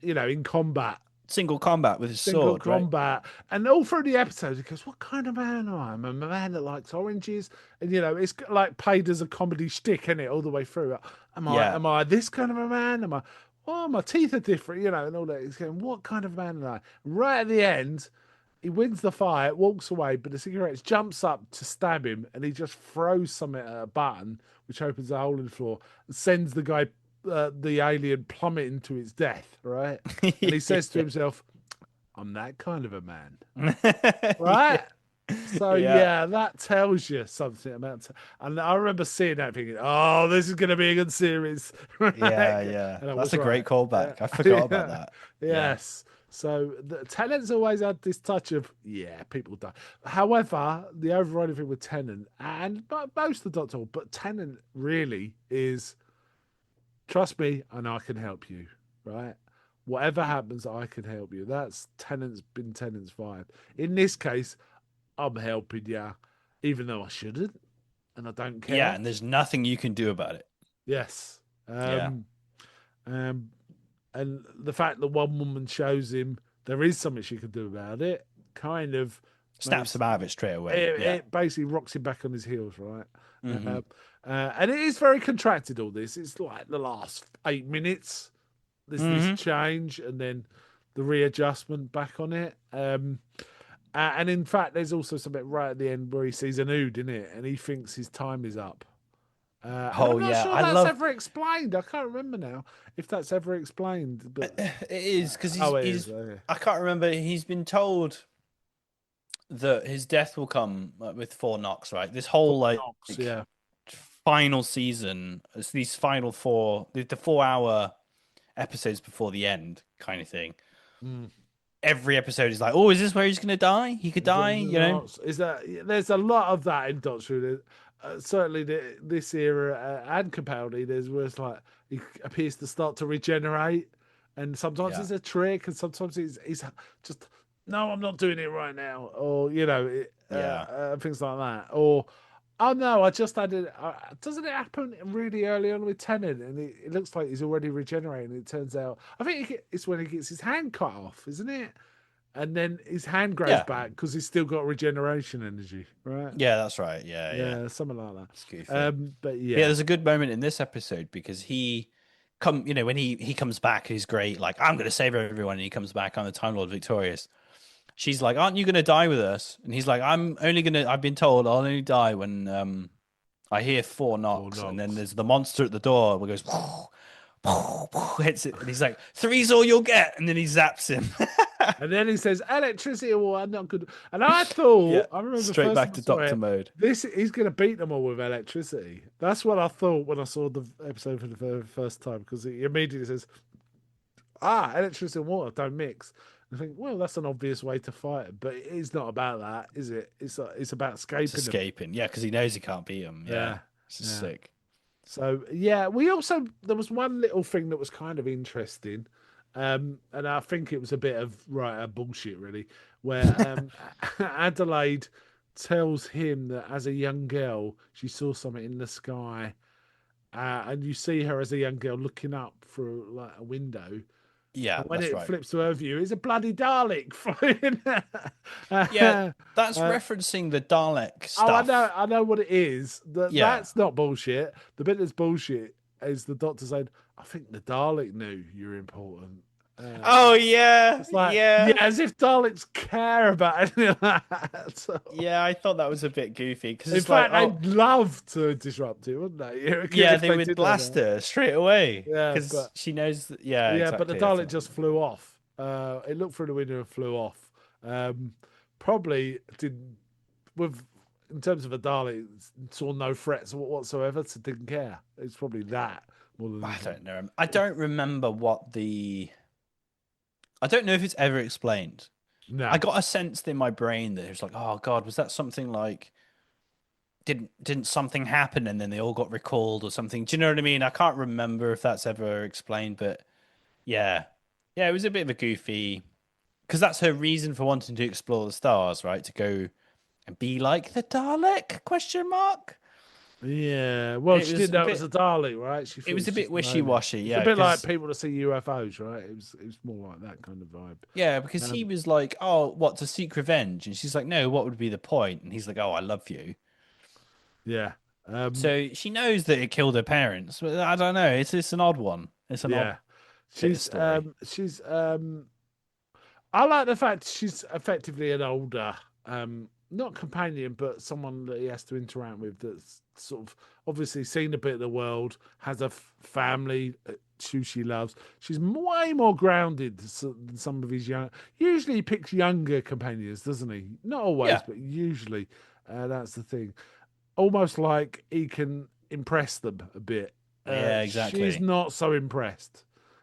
in combat, single combat with his single sword, right? combat, and all through the episode, he goes, "What kind of man am I? I'm a man that likes oranges," and it's like paid as a comedy shtick, isn't it, all the way through? Am I Yeah, am I this kind of a man? Am I? oh, my teeth are different, and all that. He's going, what kind of man am I? Right at the end, he wins the fight, walks away, but the cigarette jumps up to stab him, and he just throws something at a button, which opens a hole in the floor, and sends the guy, the alien, plummeting to his death, right? And he says to Yeah. himself, I'm that kind of a man, Yeah. right? So Yeah. yeah, that tells you something and I remember seeing that thinking, oh, this is going to be a good series, Yeah, right? yeah. And I That's was a great right. Yeah, callback. I forgot about yeah, that. Yeah. yes. So the Tennant's always had this touch of people die. However, the overriding thing with Tennant but most of the Doctor, but Tennant really is trust me, and I can help you, right? Whatever happens, I can help you. That's Tennant's vibe. In this case, I'm helping you, even though I shouldn't, and I don't Yeah, care. and there's nothing you can do about it. Yes. Yeah. Um, and the fact that one woman shows him there is something she can do about it kind of Snaps makes him out of it straight away. it, Yeah. it basically rocks him back on his heels, right? Hmm. Um, and it is very contracted, all this. It's like the last 8 minutes, there's this Hmm. change and then the readjustment back on it. And in fact, there's also something right at the end where he sees an ood in it and he thinks his time is up. And Oh I'm not yeah. sure I that's love ever explained. I can't remember now if that's ever explained. But it is because oh, it is. he's I can't remember. He's been told that his death will come with four knocks, right? This whole Knox, yeah. final season, it's these final four, the 4 hour episodes before the end kind of thing. Mm. Every episode is like, oh, is this where he's gonna die? He could die, you know? Knox is that there's a lot of that in Doctor Who. Certainly, this era and Capaldi, there's where it's like he appears to start to regenerate, and sometimes Yeah, it's a trick, and sometimes he's just no, I'm not doing it right now, or yeah, things like that, or oh no, I just had it. Doesn't it happen really early on with Tennant, and it looks like he's already regenerating? It turns out, I think it's when he gets his hand cut off, isn't it? And then his hand grows yeah, back because he's still got regeneration energy, right? yeah. That's right. Yeah, yeah. Yeah, something like It's that. goofy. But Yeah, yeah, there's a good moment in this episode because when he comes back, he's great. Like, I'm gonna save everyone, and he comes back on the Time Lord victorious. She's like, "Aren't you gonna die with us?" And he's like, I've been told I'll only die when I hear four or knocks, and then knocks. there's the monster at the door who goes hits it, and he's like, "Three's all you'll get," and then he zaps him. And then he says, electricity or I'm not good. And I Yeah, thought, I remember the straight first back time I to saw Doctor it, mode. he's going to beat them all with electricity. That's what I thought when I saw the episode for the first time because he immediately says, electricity and water don't mix. And I think, well, that's an obvious way to fight it, but it's not about that, is it? It's about It's escaping them. escaping, yeah, because he knows he can't beat him. Yeah, Yeah, this is yeah. sick. So yeah, we also there was one little thing that was kind of interesting, and I think it was a bit of bullshit really, where Adelaide tells him that as a young girl she saw something in the sky, and you see her as a young girl looking up through like a window, Yeah, and when that's it right. flips to her view, it's a bloody Dalek flying. Yeah, uh, that's uh, referencing the Dalek Oh, stuff. I know what it is. Yeah. That's not bullshit. The bit that's bullshit is the doctor saying, "I think the Dalek knew you're important." Oh yeah, It's like, yeah, yeah, as if Daleks care about anything like that. So, yeah. I thought that was a bit goofy because in it's like, fact, oh, they'd love to disrupt it, wouldn't they? yeah, If they they would did know blast that. her straight away Yeah, because she knows that. Yeah, but the exactly. I Dalek thought. just flew off. It looked through the window and flew off. Probably did with in terms of a Dalek, saw no threats whatsoever, so didn't care. It's probably that more than I anything. don't know. I don't remember what the. I don't know if it's ever explained. I No. got a sense in my brain that it was like, oh God, was that something like didn't something happen and then they all got recalled or something? Do you know what I mean? I can't remember if that's ever explained, but yeah, yeah, it was a bit of a goofy because that's her reason for wanting to explore the stars, right? To go and be like the Dalek? Question mark. Yeah. Well, And it she was didn't a know it was bit. a Dalek, right? She It thought it was was a bit just an wishy alien. washy, It's a yeah. bit like Because people that see UFOs, right? It was more like that kind of vibe. yeah, because he Um, was like, "Oh, what to seek revenge?" And she's like, "No, what would be the point?" And he's like, "Oh, I love you." yeah. Um, So she knows that it killed her parents, but I don't know. It's an odd one. It's an odd. yeah. Bit of story. She's I like the fact she's effectively an older, not companion, but someone that he has to interact with that's sort of obviously seen a bit of the world, has a family who she loves. She's way more grounded than some of his young. Usually he picks younger companions, doesn't he? Not always, Yeah. but usually that's the thing. Almost like he can impress them a bit. Yeah, She's exactly. not so impressed.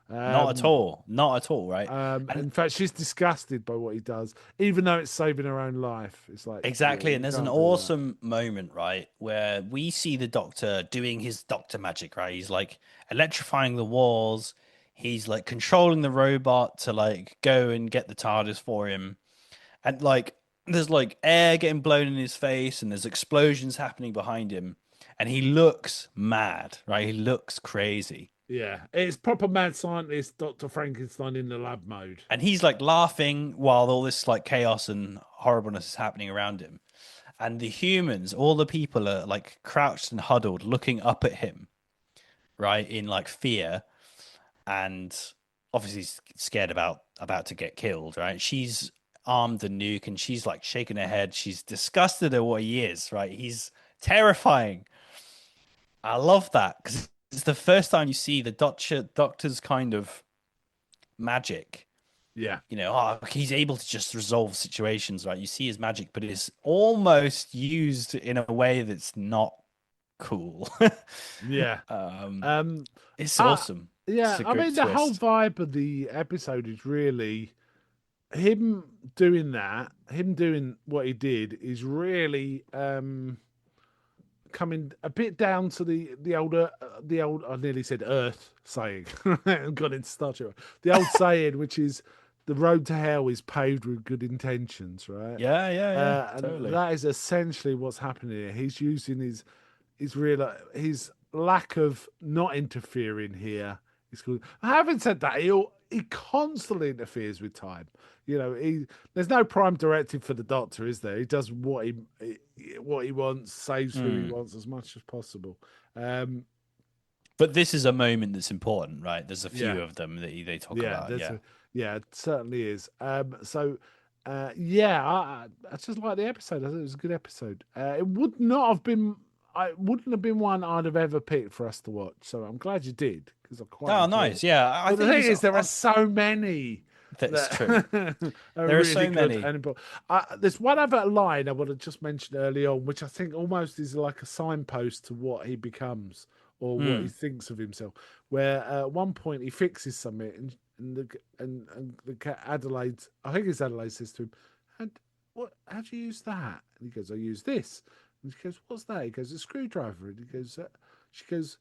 Not at Um, all. Not at all, right? And in fact, she's disgusted by what he does, even though it's saving her own life. It's like, yeah, exactly. And you there's an can't do that. awesome moment, right, where we see the Doctor doing his Doctor magic, right? He's like electrifying the walls. He's like controlling the robot to like go and get the TARDIS for him. And like there's like air getting blown in his face and there's explosions happening behind him. And he looks mad, right? He looks crazy. Yeah, it's proper mad scientist Dr. Frankenstein in the lab mode. And he's like laughing while all this like chaos and horribleness is happening around him. And the humans, all the people are like crouched and huddled, looking up at him, right, in like fear, and obviously scared about to get killed, right? She's armed the nuke, and she's like shaking her head. She's disgusted at what he is, right? He's terrifying. I love that because it's the first time you see the doctor's kind of magic. Yeah, He's able to just resolve situations, right? You see his magic, but it's almost used in a way that's not cool. yeah. um, Um, it's uh, awesome. yeah. It's a I great mean, the whole twist. vibe of the episode is really him doing that. Him doing what he did is really coming a bit down to the old I nearly said Earth saying and got into Star Trek. The old saying, which is the road to hell is paved with good intentions, right? Yeah, yeah, yeah, And totally. that is essentially what's happening here. He's using his lack of not interfering here. He's called. I haven't said that. He constantly interferes with time. There's no prime directive for the Doctor, is there? He does what he wants, saves who he Mm. wants as much as possible. Um, But this is a moment that's important, right? There's a yeah, few of them that they talk yeah, about. Yeah. yeah, it certainly is. Yeah, I just like the episode. I thought it was a good episode. It would not have been. I wouldn't have been one I'd have ever picked for us to watch. So I'm glad you did because I quite Oh, enjoyed nice. it. Yeah, I But the think thing it's is, there are on. so many That's true. that are There are really so good many. and important. There's one other line I would have just mentioned early on, which I think almost is like a signpost to what he becomes or what he Mm. thinks of himself. Where at one point he fixes something, and the cat Adelaide, I think it's Adelaide, says to him, "And what? How do you use that?" And he goes, "I use this." And she goes, "What's that?" He goes, "A screwdriver." And he goes, she goes,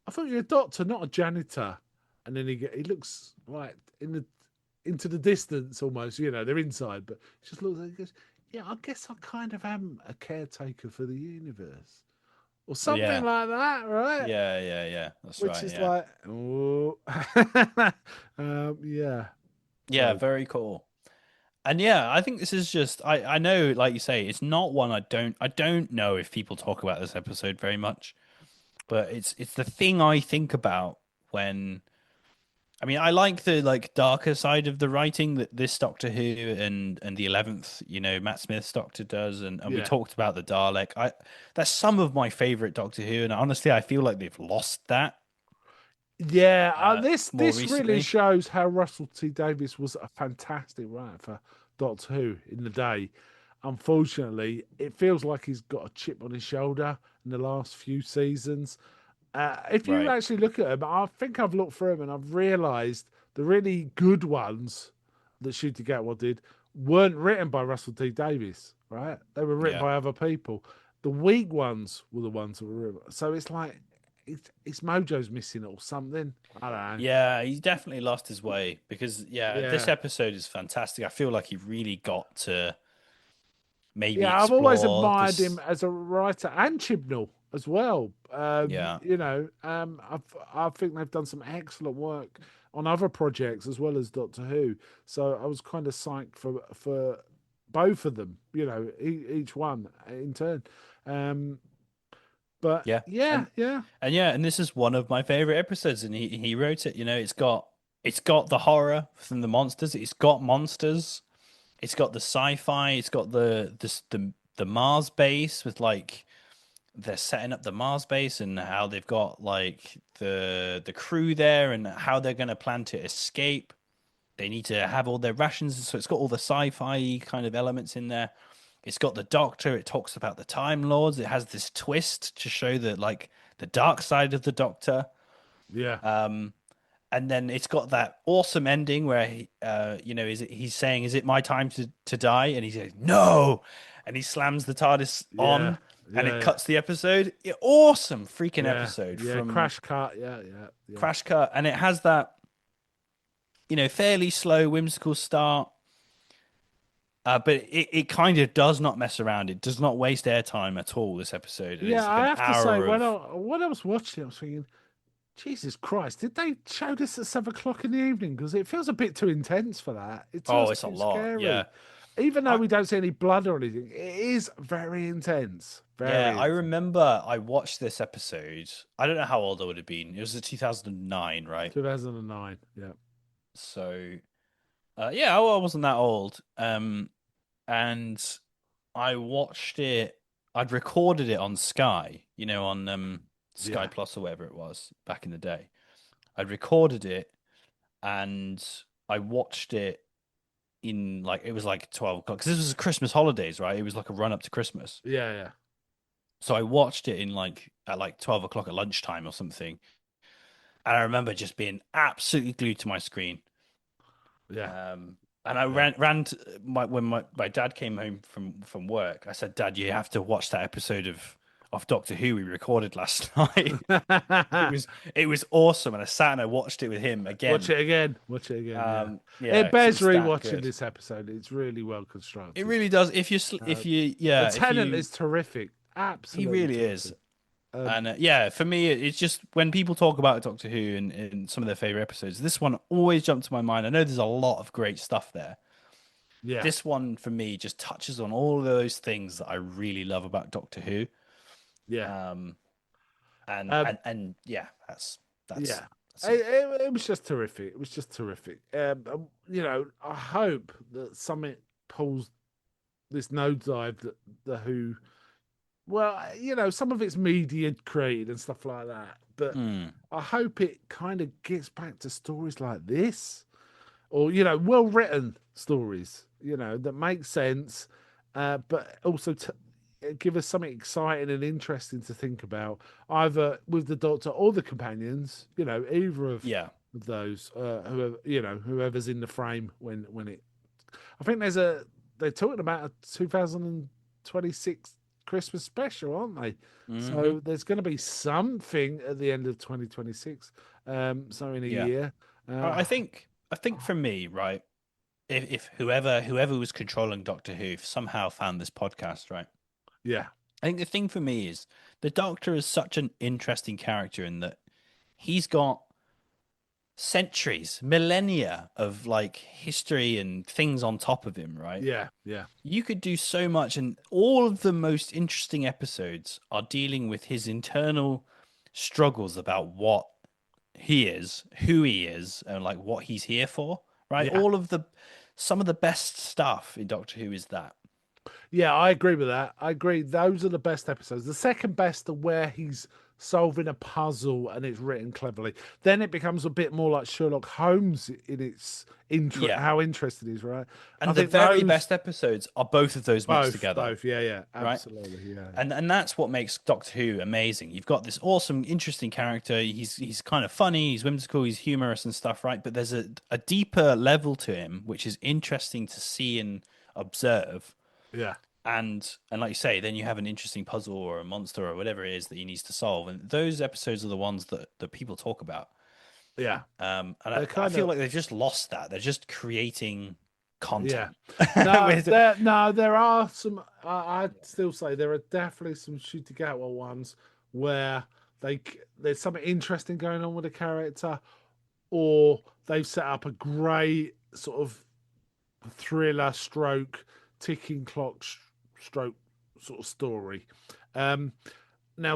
"I thought you're a doctor, not a janitor." And then he looks right into the distance almost. They're inside, but he just looks. He goes, "Yeah, I guess I kind of am a caretaker for the universe, or something Yeah. like that, right?" Yeah, yeah, yeah. That's Which right. is Yeah. like, oh, yeah. Yeah, So very cool. And yeah, I think this is just I know, like you say, it's not one I don't know if people talk about this episode very much, but it's the thing I think about when I mean I like the like darker side of the writing that this Doctor Who and the 11th, Matt Smith's Doctor does, and we yeah, talked about the Dalek. That's some of my favorite Doctor Who, and honestly I feel like they've lost that yeah. This more this really recently. shows how Russell T Davies was a fantastic writer for Doctor Who in the day. Unfortunately, it feels like he's got a chip on his shoulder in the last few seasons. If you Right. actually look at them, I think I've looked through them and I've realised the really good ones that Shooty Gatwa did weren't written by Russell T Davies, right? They were written Yeah. by other people. The weak ones were the ones that were written. So it's like it's mojo's missing or something. I don't know. Yeah, he's definitely lost his way because yeah, this Yeah. episode is fantastic. I feel like he really got to maybe Yeah, I've always explore admired this. him as a writer and Chibnall as well. Yeah, I think they've done some excellent work on other projects as well as Doctor Who. So I was kind of psyched for both of them. Each one in turn. Um, but yeah, yeah, and yeah, and yeah, and this is one of my favorite episodes, and he wrote it. It's got It's got the horror from the monsters. It's got monsters. It's got the sci-fi. It's got the Mars base with like they're setting up the Mars base and how they've got like the crew there and how they're going to plan to escape. They need to have all their rations, so it's got all the sci-fi kind of elements in there. It's got the Doctor. It talks about the Time Lords. It has this twist to show that like the dark side of the Doctor. Yeah, Um, and then it's got that awesome ending where he's saying, "Is it my time to die?" And he says, "No," and he slams the TARDIS yeah, on, and it yeah, cuts the episode. Yeah, awesome freaking yeah, episode yeah. from Crash cut. Yeah, yeah, yeah, Crash Cut, and it has that fairly slow, whimsical start. But it kind of does not mess around. It does not waste airtime at all, this episode. And yeah. it's like I an have to say, hour when of, I was watching, it, I was thinking, Jesus Christ, did they show this at 7 o'clock in the evening? Because it feels a bit too intense for that. It oh, feels it's a too lot. scary. Yeah. Even though I, we don't see any blood or anything, it is very intense. yeah, Very I intense. remember I watched this episode. I don't know how old I would have been. It was in 2009, right? 2009. Yeah. So, yeah, I wasn't that old. And I watched it. I'd recorded it on Sky, on Sky Yeah. Plus or whatever it was back in the day. I'd recorded it and I watched it in like it was like 12 o'clock because this was Christmas holidays, right? It was like a run up to Christmas. Yeah. Yeah. So I watched it in like at like 12 o'clock at lunchtime or something. And I remember just being absolutely glued to my screen. Yeah. And I Yeah. ran to when my dad came home from work. I said, "Dad, you have to watch that episode of Doctor Who we recorded last night." It was it was awesome, and I sat and I watched it with him Watch again. it again. Watch it again. Yeah. Yeah, It 'cause bears it's that rewatching good. this episode. It's really well It constructed. really does. Uh, the If tenant you is terrific. he Absolutely really is. terrific. Um, And yeah, for me, it's just when people talk about Doctor Who and some of their favorite episodes, this one always jumped to my mind. I know there's a lot of great stuff there. yeah. This one for me just touches on all of those things that I really love about Doctor Who. Yeah. Um, and Um, and and yeah, that's yeah. that's it. It was just terrific. It was just terrific. I hope that Summit pulls this nosedive that the Who. Well, some of it's media created and stuff like that, but Mm, I hope it kind of gets back to stories like this, or well written stories, that make sense, but also give us something exciting and interesting to think about, either with the Doctor or the companions. Either yeah. of those, whoever whoever's in the frame when it. I think they're talking about a 2026 Christmas special, aren't they? Hmm. So there's going to be something at the end of 2026. So in a Yeah. year. I Uh, think for me, right, if whoever was controlling Doctor Who somehow found this podcast, right, yeah, I think the thing for me is the Doctor is such an interesting character in that he's got centuries, millennia of like history and things on top of him, right? yeah, yeah, You could do so much, and all of the most interesting episodes are dealing with his internal struggles about what he is, who he is, and like what he's here for, right? yeah. Some of the best stuff in Doctor Who is that. Yeah, I agree with that. I agree. Those are the best episodes. The second best are where he's solving a puzzle and it's written cleverly. Then it becomes a bit more like Sherlock Holmes in its Yeah. how interested it is, right? I And the think very those best episodes are both of those mixed together, both, yeah, yeah, right? absolutely, yeah, And that's what makes Doctor Who amazing. You've got this awesome, interesting character. He's kind of funny, he's whimsical, he's humorous and stuff, right? But there's a deeper level to him, which is interesting to see and observe. yeah, And like you say, then you have an interesting puzzle or a monster or whatever it is that he needs to solve. And those episodes are the ones that people talk about. yeah. And They're I kind feel of like they've just lost that. They're just creating yeah. content. No, there are some. I'd still say there are definitely some Shooting ones where there's something interesting going on with the character, or they've set up a great sort of thriller stroke ticking clock stroke sort of story. Um, Now,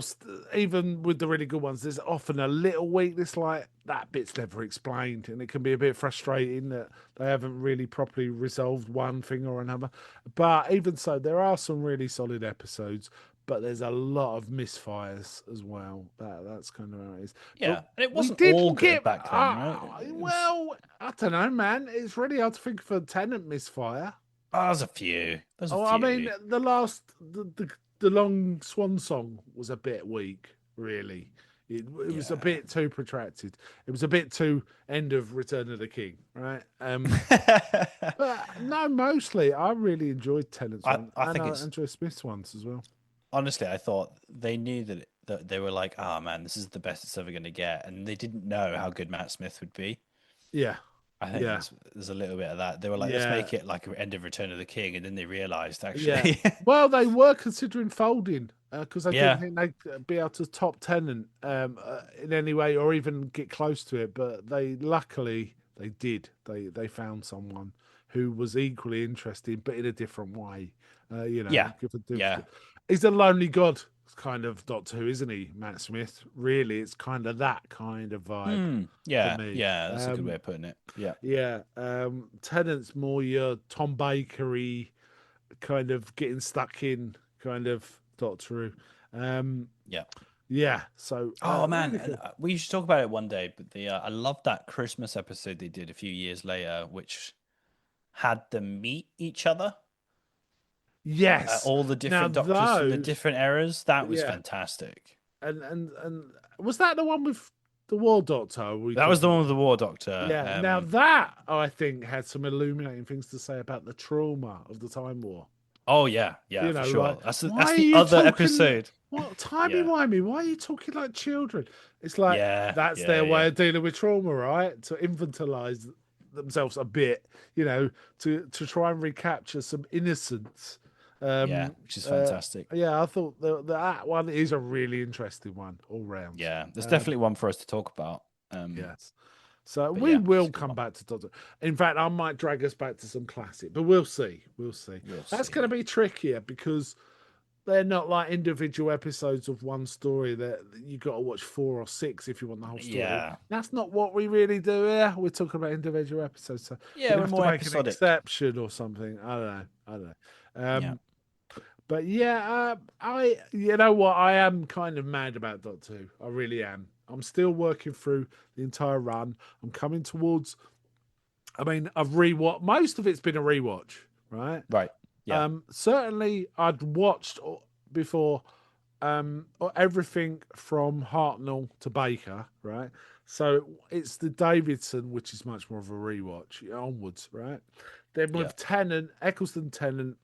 even with the really good ones, there's often a little weakness. Like that bit's never explained, and it can be a bit frustrating that they haven't really properly resolved one thing or another. But even so, there are some really solid episodes, but there's a lot of misfires as well. That's kind of how it is. But Yeah, and it we wasn't all didn't good get. back then, right? It was, Well, I don't know, man. It's really hard to think of a Tenant misfire. oh, there's a few. There's a Oh, I mean, few. the long swan song was a bit weak, really. It was a Yeah. bit too protracted. It was a bit too end of Return of the King, right? But no, mostly I really enjoyed Tennant's one, I and think I it's enjoy Smith's ones as well. honestly, I thought they knew that they were like, oh man, this is the best it's ever going to get, and they didn't know how good Matt Smith would be. Yeah, I think yeah, there's a little bit of that. They were like, let's yeah. make it like an end of Return of the King, and then they realized Yeah. actually, Well, they were considering folding because I didn't yeah, think they'd be able to top Tennant in any way or even get close to it. But they luckily they did. They found someone who was equally interested, but in a different way. yeah, Give a yeah, he's a lonely god kind of Doctor Who, isn't he, Matt Smith? Really, it's kind of that kind of vibe for yeah, me. yeah. That's a good way of putting it. Yeah, Yeah, Tennant's more your Tom Bakery kind of getting stuck in kind of Doctor Who. Um, yeah. yeah, so Oh man, really and good. we should talk about it one day. But the I love that Christmas episode they did a few years later, which had them meet each other. Yes. All the Now different doctors from the those, different eras. That was yeah, fantastic. and was that the one with the War Doctor? Are we That was the talking one about? with the War Doctor. Yeah. Now that I think had some illuminating things to say about the trauma of the Time War. Oh yeah, yeah, for Like, sure. why That's are the you other talking? episode. What timey Yeah, wimey? Why are you talking like children? It's like yeah, that's yeah, their way yeah, of dealing with trauma, right? To infantilize themselves a bit, to try and recapture some innocence. yeah. Um, Which is uh, fantastic. yeah, I thought that one is a really interesting one all round. Yeah, there's Um, definitely one for us to talk about. yes. So But we yeah, it's will a good come one. back to Doctor. In fact, I might drag us back to some classic, but we'll see. We'll see. We'll That's going to see. be trickier because they're not like individual episodes of one story that you got to watch 4 or 6 if you want the whole story. Yeah, That's not what we really do here. We're talking about individual episodes, so yeah, we'd we're have to more make an episodic. exception or something. I don't know. I don't know. Yeah. But yeah, you know what? I am kind of mad about Doctor Who. I really am. I'm still working through the entire run. I'm coming towards. I mean, I've rewatched most of it's been a rewatch, right? Right. Yeah. Certainly, I'd watched before everything from Hartnell to Baker, right? So it's the Davidson, which is much more of a rewatch onwards, right? Then Yeah. with Tennant, Eccleston, Tennant,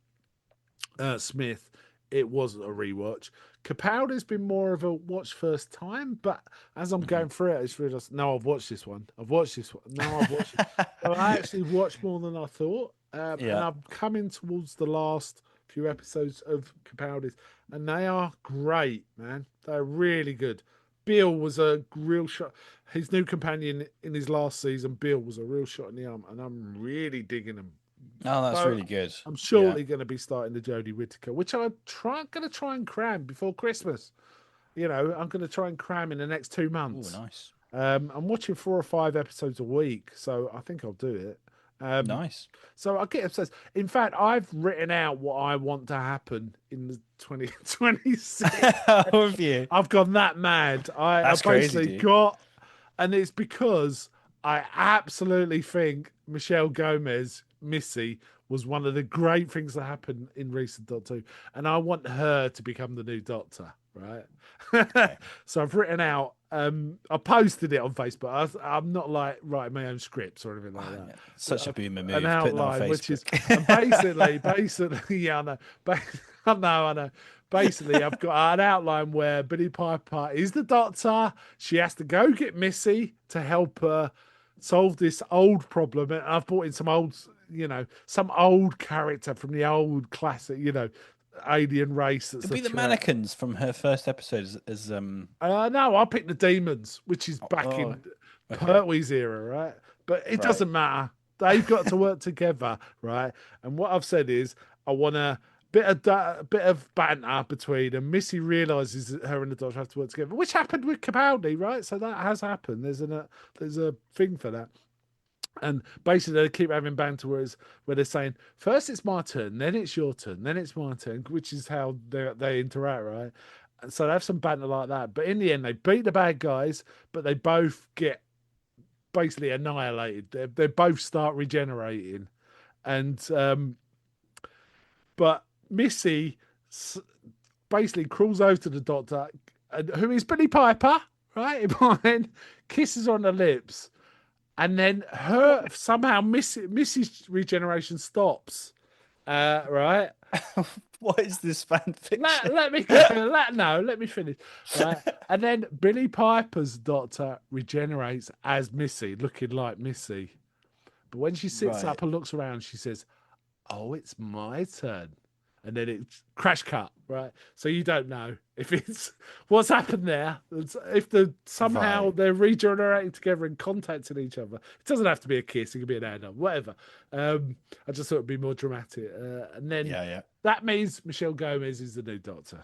Smith, it was a rewatch. Capaldi's been more of a watch first time, but as I'm Hmm. going through it, I just realised, no, I've watched this one. I've watched this one. No, I've watched it. So I actually watched more than I thought. And Yeah. I'm coming towards the last few episodes of Capaldi's, and they are great, man. They're really good. Bill was a real shot. His new companion in his last season, Bill, was a real shot in the arm, and I'm really digging him. Oh, that's So really good. I'm Yeah. shortly going to be starting the Jodie Whittaker, which going to try and cram before Christmas. I'm going to try and cram in the next two Oh, months. nice. I'm watching 4 or 5 episodes a week, so I think I'll do it. Um, Nice. so I'll get obsessed. In fact, I've written out what I want to happen in the 2026. How have you? I've gone that mad. I That's crazy, basically dude. got, and it's because I absolutely think Michelle Gomez, Missy, was one of the great things that happened in recent Doctor Who, and I want her to become the new Doctor, right? Okay. So I've written out. I posted it on Facebook. I'm not like writing my own scripts or anything like Oh, that. yeah. Such a boomer An move, putting that on outline, which is, and Facebook. basically, yeah, I know. I know. Basically, I've got an outline where Billy Piper is the Doctor. She has to go get Missy to help her solve this old problem. And I've brought in some old character from the old classic, alien race that's Could a be the threat. mannequins from her first episode as No, I'll pick the demons, which is back oh, in okay. Pertwee's era, right? But it Right. doesn't matter. They've got to work together, right? And what I've said is, I want to. bit of banter between them. Missy realizes that her and the Doctor have to work together, which happened with Capaldi, right? So that has happened. There's a thing for that. And basically, they keep having banter where they're saying, first it's my turn, then it's your turn, then it's my turn, which is how they interact, right? And so they have some banter like that. But in the end, they beat the bad guys, but they both get basically annihilated. They both start regenerating. And, but Missy basically crawls over to the Doctor, who is Billy Piper, right? Behind, kisses her on the lips. And then somehow Missy's regeneration stops. Right? What is this fan fiction? Let me finish. Right. And then Billy Piper's Doctor regenerates as Missy, looking like Missy. But when she sits Right. up and looks around, she says, "Oh, it's my turn." And then it's crash cut, right? So you don't know if it's what's happened there. If somehow Right. they're regenerating together and contacting each other. It doesn't have to be a kiss; it could be an hand up, whatever. I just thought it'd be more dramatic. And then Yeah, yeah. that means Michelle Gomez is the new Doctor.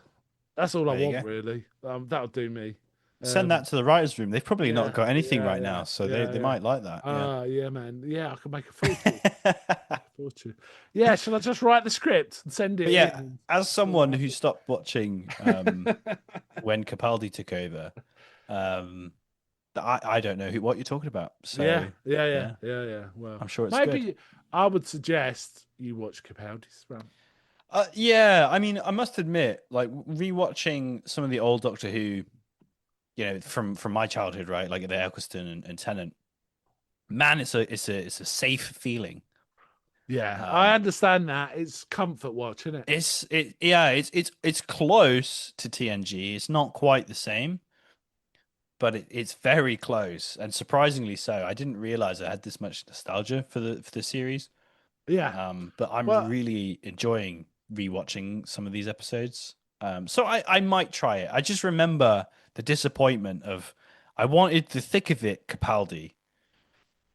That's all I There you want, go. really. That'll do me. Send Um, that to the writers' room. They've probably not yeah, got anything yeah, right yeah, now, so yeah, they yeah. might like that. Yeah. Yeah, man. Yeah, I can make a fortune. Fortune. Yeah, shall I just write the script and send But it yeah, in? as See what someone who happens? stopped watching when Capaldi took over, um, I don't know what you're talking about. Yeah, So yeah, yeah, yeah, yeah, yeah. Well, I'm sure it's good. maybe I would suggest you watch Capaldi's run. Yeah, I mean, I must admit, like rewatching some of the old Doctor Who, from my childhood, right? Like the Eccleston and Tennant. Man, it's a safe feeling. Yeah, I Um, understand that. It's comfort watch, isn't it? it's close to TNG. It's not quite the same, but it's very close, and surprisingly so. I didn't realize I had this much nostalgia for the series. Yeah. But I'm Well, really enjoying rewatching some of these episodes. So I might try it. I just remember the disappointment of I wanted the thick of it Capaldi,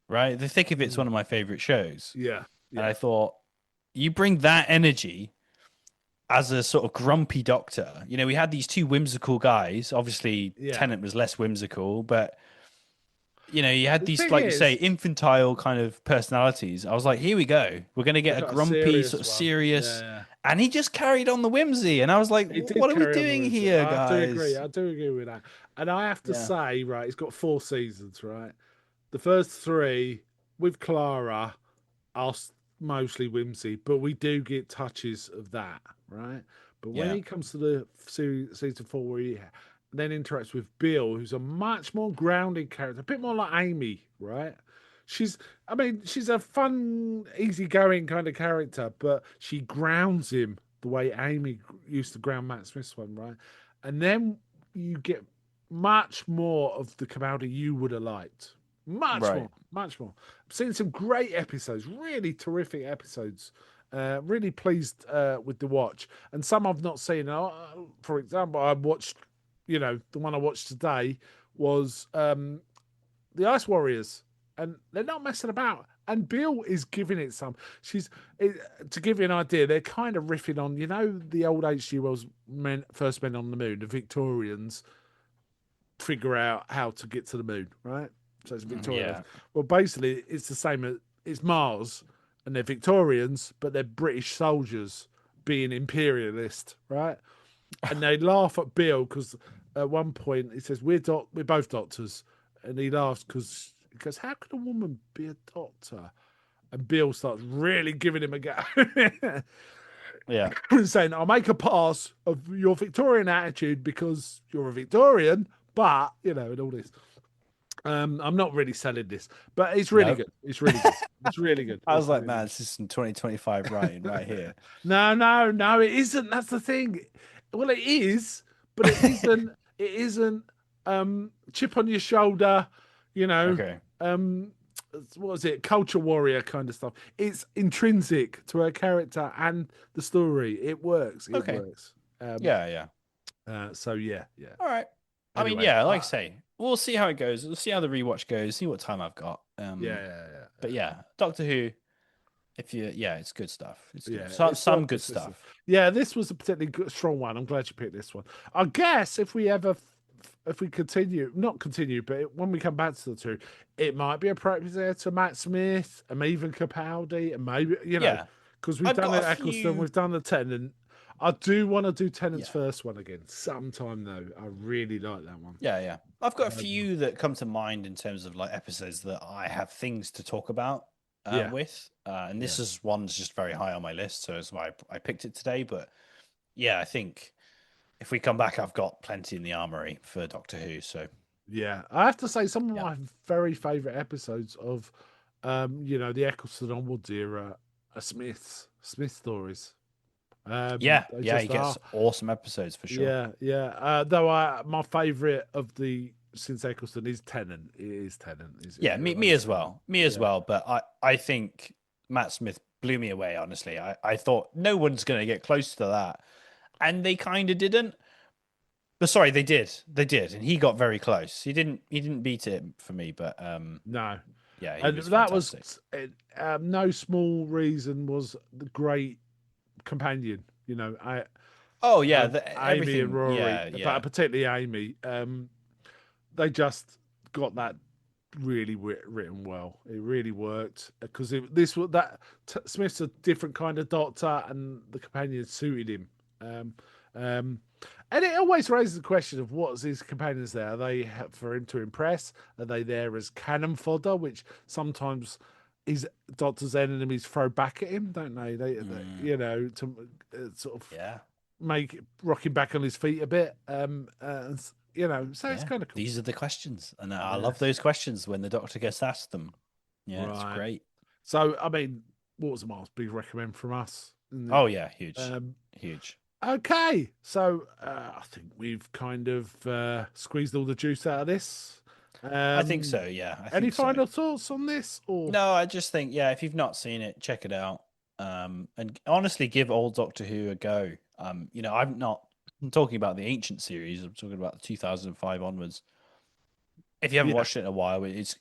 right? The thick of it's mm, one of my favorite shows, yeah, and I yeah, thought you bring that energy as a sort of grumpy doctor. We had these two whimsical guys. Obviously, yeah. Tennant was less whimsical, but you had The these, thing like you say, is, infantile kind of personalities. I was like, here we go. We're going to we get a got a grumpy, sort serious of one. Yeah, serious. yeah. And he just carried on the whimsy. And I was like, He did what are we carry on the doing roots. here, I do agree. guys? I do agree with that. And I have to Yeah. say, right, it's got 4 seasons, right? The first three with Clara are mostly whimsy, but we do get touches of that, right? But when Yeah. he comes to the season 4, where he then interacts with Bill, who's a much more grounded character, a bit more like Amy, right? She's, I mean, she's a fun, easygoing kind of character, but she grounds him the way Amy used to ground Matt Smith's one, right? And then you get much more of the Capaldi you would have liked. Much Right. more, much more. I've seen some great episodes, really terrific episodes. Really pleased with the watch, and some I've not seen. For example, I watched, the one I watched today was the Ice Warriors, and they're not messing about. And Bill is giving it some. To give you an idea, they're kind of riffing on, the old H.G. Wells first men on the moon, the Victorians figure out how to get to the moon, right? So it's Victorian. Yeah. Well, basically, it's the same as it's Mars, and they're Victorians, but they're British soldiers being imperialist, right? And they laugh at Bill because at one point he says, we're both doctors," and he laughs because he goes, "How could a woman be a doctor?" And Bill starts really giving him a go, Yeah. saying, "I'll make a pass of your Victorian attitude because you're a Victorian, but and all this." I'm not really selling this, but it's really No. good. It's really good. It's really good. I was It's like, really man, good. this is some 2025 writing right here. No, no, no, it isn't. That's the thing. Well, it is, but it isn't. It isn't. Chip on your shoulder. You know. Okay. Um, what was it? Culture warrior kind of stuff. It's intrinsic to her character and the story. It works. It Okay. works. Um. Yeah. Yeah. So yeah, yeah. All right. I mean, Anyway, yeah, like I say, we'll see how it goes. We'll see how the rewatch goes, see what time I've got. yeah, yeah, yeah, But yeah, Doctor Who, If you, yeah, it's good stuff. It's good. Yeah, it's Some worth good persisting. stuff. Yeah, this was a particularly good, strong one. I'm glad you picked this one. I guess if we ever, if we continue, not continue, but when we come back to the two, it might be appropriate to Matt Smith and even Capaldi, and maybe Yeah, because we've I've done got it a Eccleston, few. we've done the Tennant. I do want to do Tennant's Yeah, first one again sometime though. I really like that one. yeah, yeah. I've got a Um, few that come to mind in terms of like episodes that I have things to talk about yeah, with, and yeah, this is one that's just very high on my list, so that's why I picked it today. But yeah, I think if we come back, I've got plenty in the armory for Doctor Who. So yeah. I have to say, some of yeah, my very favourite episodes of, the Eccleston onwards era are Smith stories. yeah, They yeah. He just gets are. awesome episodes for sure. Yeah, yeah. Though my favourite of the since Eccleston is Tennant. It is Tennant. Yeah, It me remains as Tennant. well. Me as Yeah. well. But I think Matt Smith blew me away, honestly. I thought no one's going to get close to that. And they kind of didn't. But sorry, they did. They did. And he got very close. He didn't beat it for me, but No. yeah, he And was that was fantastic. no small reason was the great companion. Oh yeah, Amy and everything. Rory, Yeah, but yeah. particularly Amy. They just got that really written well. It really worked because this was that Smith's a different kind of doctor, and the companion suited him. Um, um, and it always raises the question of what's his companions there? Are they for him to impress? Are they there as cannon fodder, which sometimes his doctor's enemies throw back at him, don't they? Mm, To sort of yeah. make rock him back on his feet a bit. So it's Yeah. kind of cool. These are the questions. And I love Yes. those questions when the doctor gets asked them. Yeah, it's Right. great. So, I mean, Waters and Miles, big recommend from us, isn't it? Oh yeah, huge. Um, Huge. okay. So, I think we've kind of squeezed all the juice out of this. I think Um, so, yeah. I any think so. final thoughts on this? Or, No, I just think, yeah, if you've not seen it, check it out. And honestly, give old Doctor Who a go. I'm not I'm talking about the ancient series. I'm talking about the 2005 onwards. If you haven't yeah, watched it in a while, it's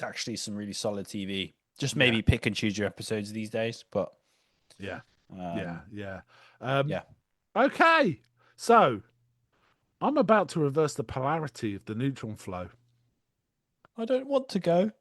actually some really solid TV. Just yeah, maybe pick and choose your episodes these days, but yeah, yeah, um, yeah. Um, yeah, okay. So, I'm about to reverse the polarity of the neutron flow. I don't want to go.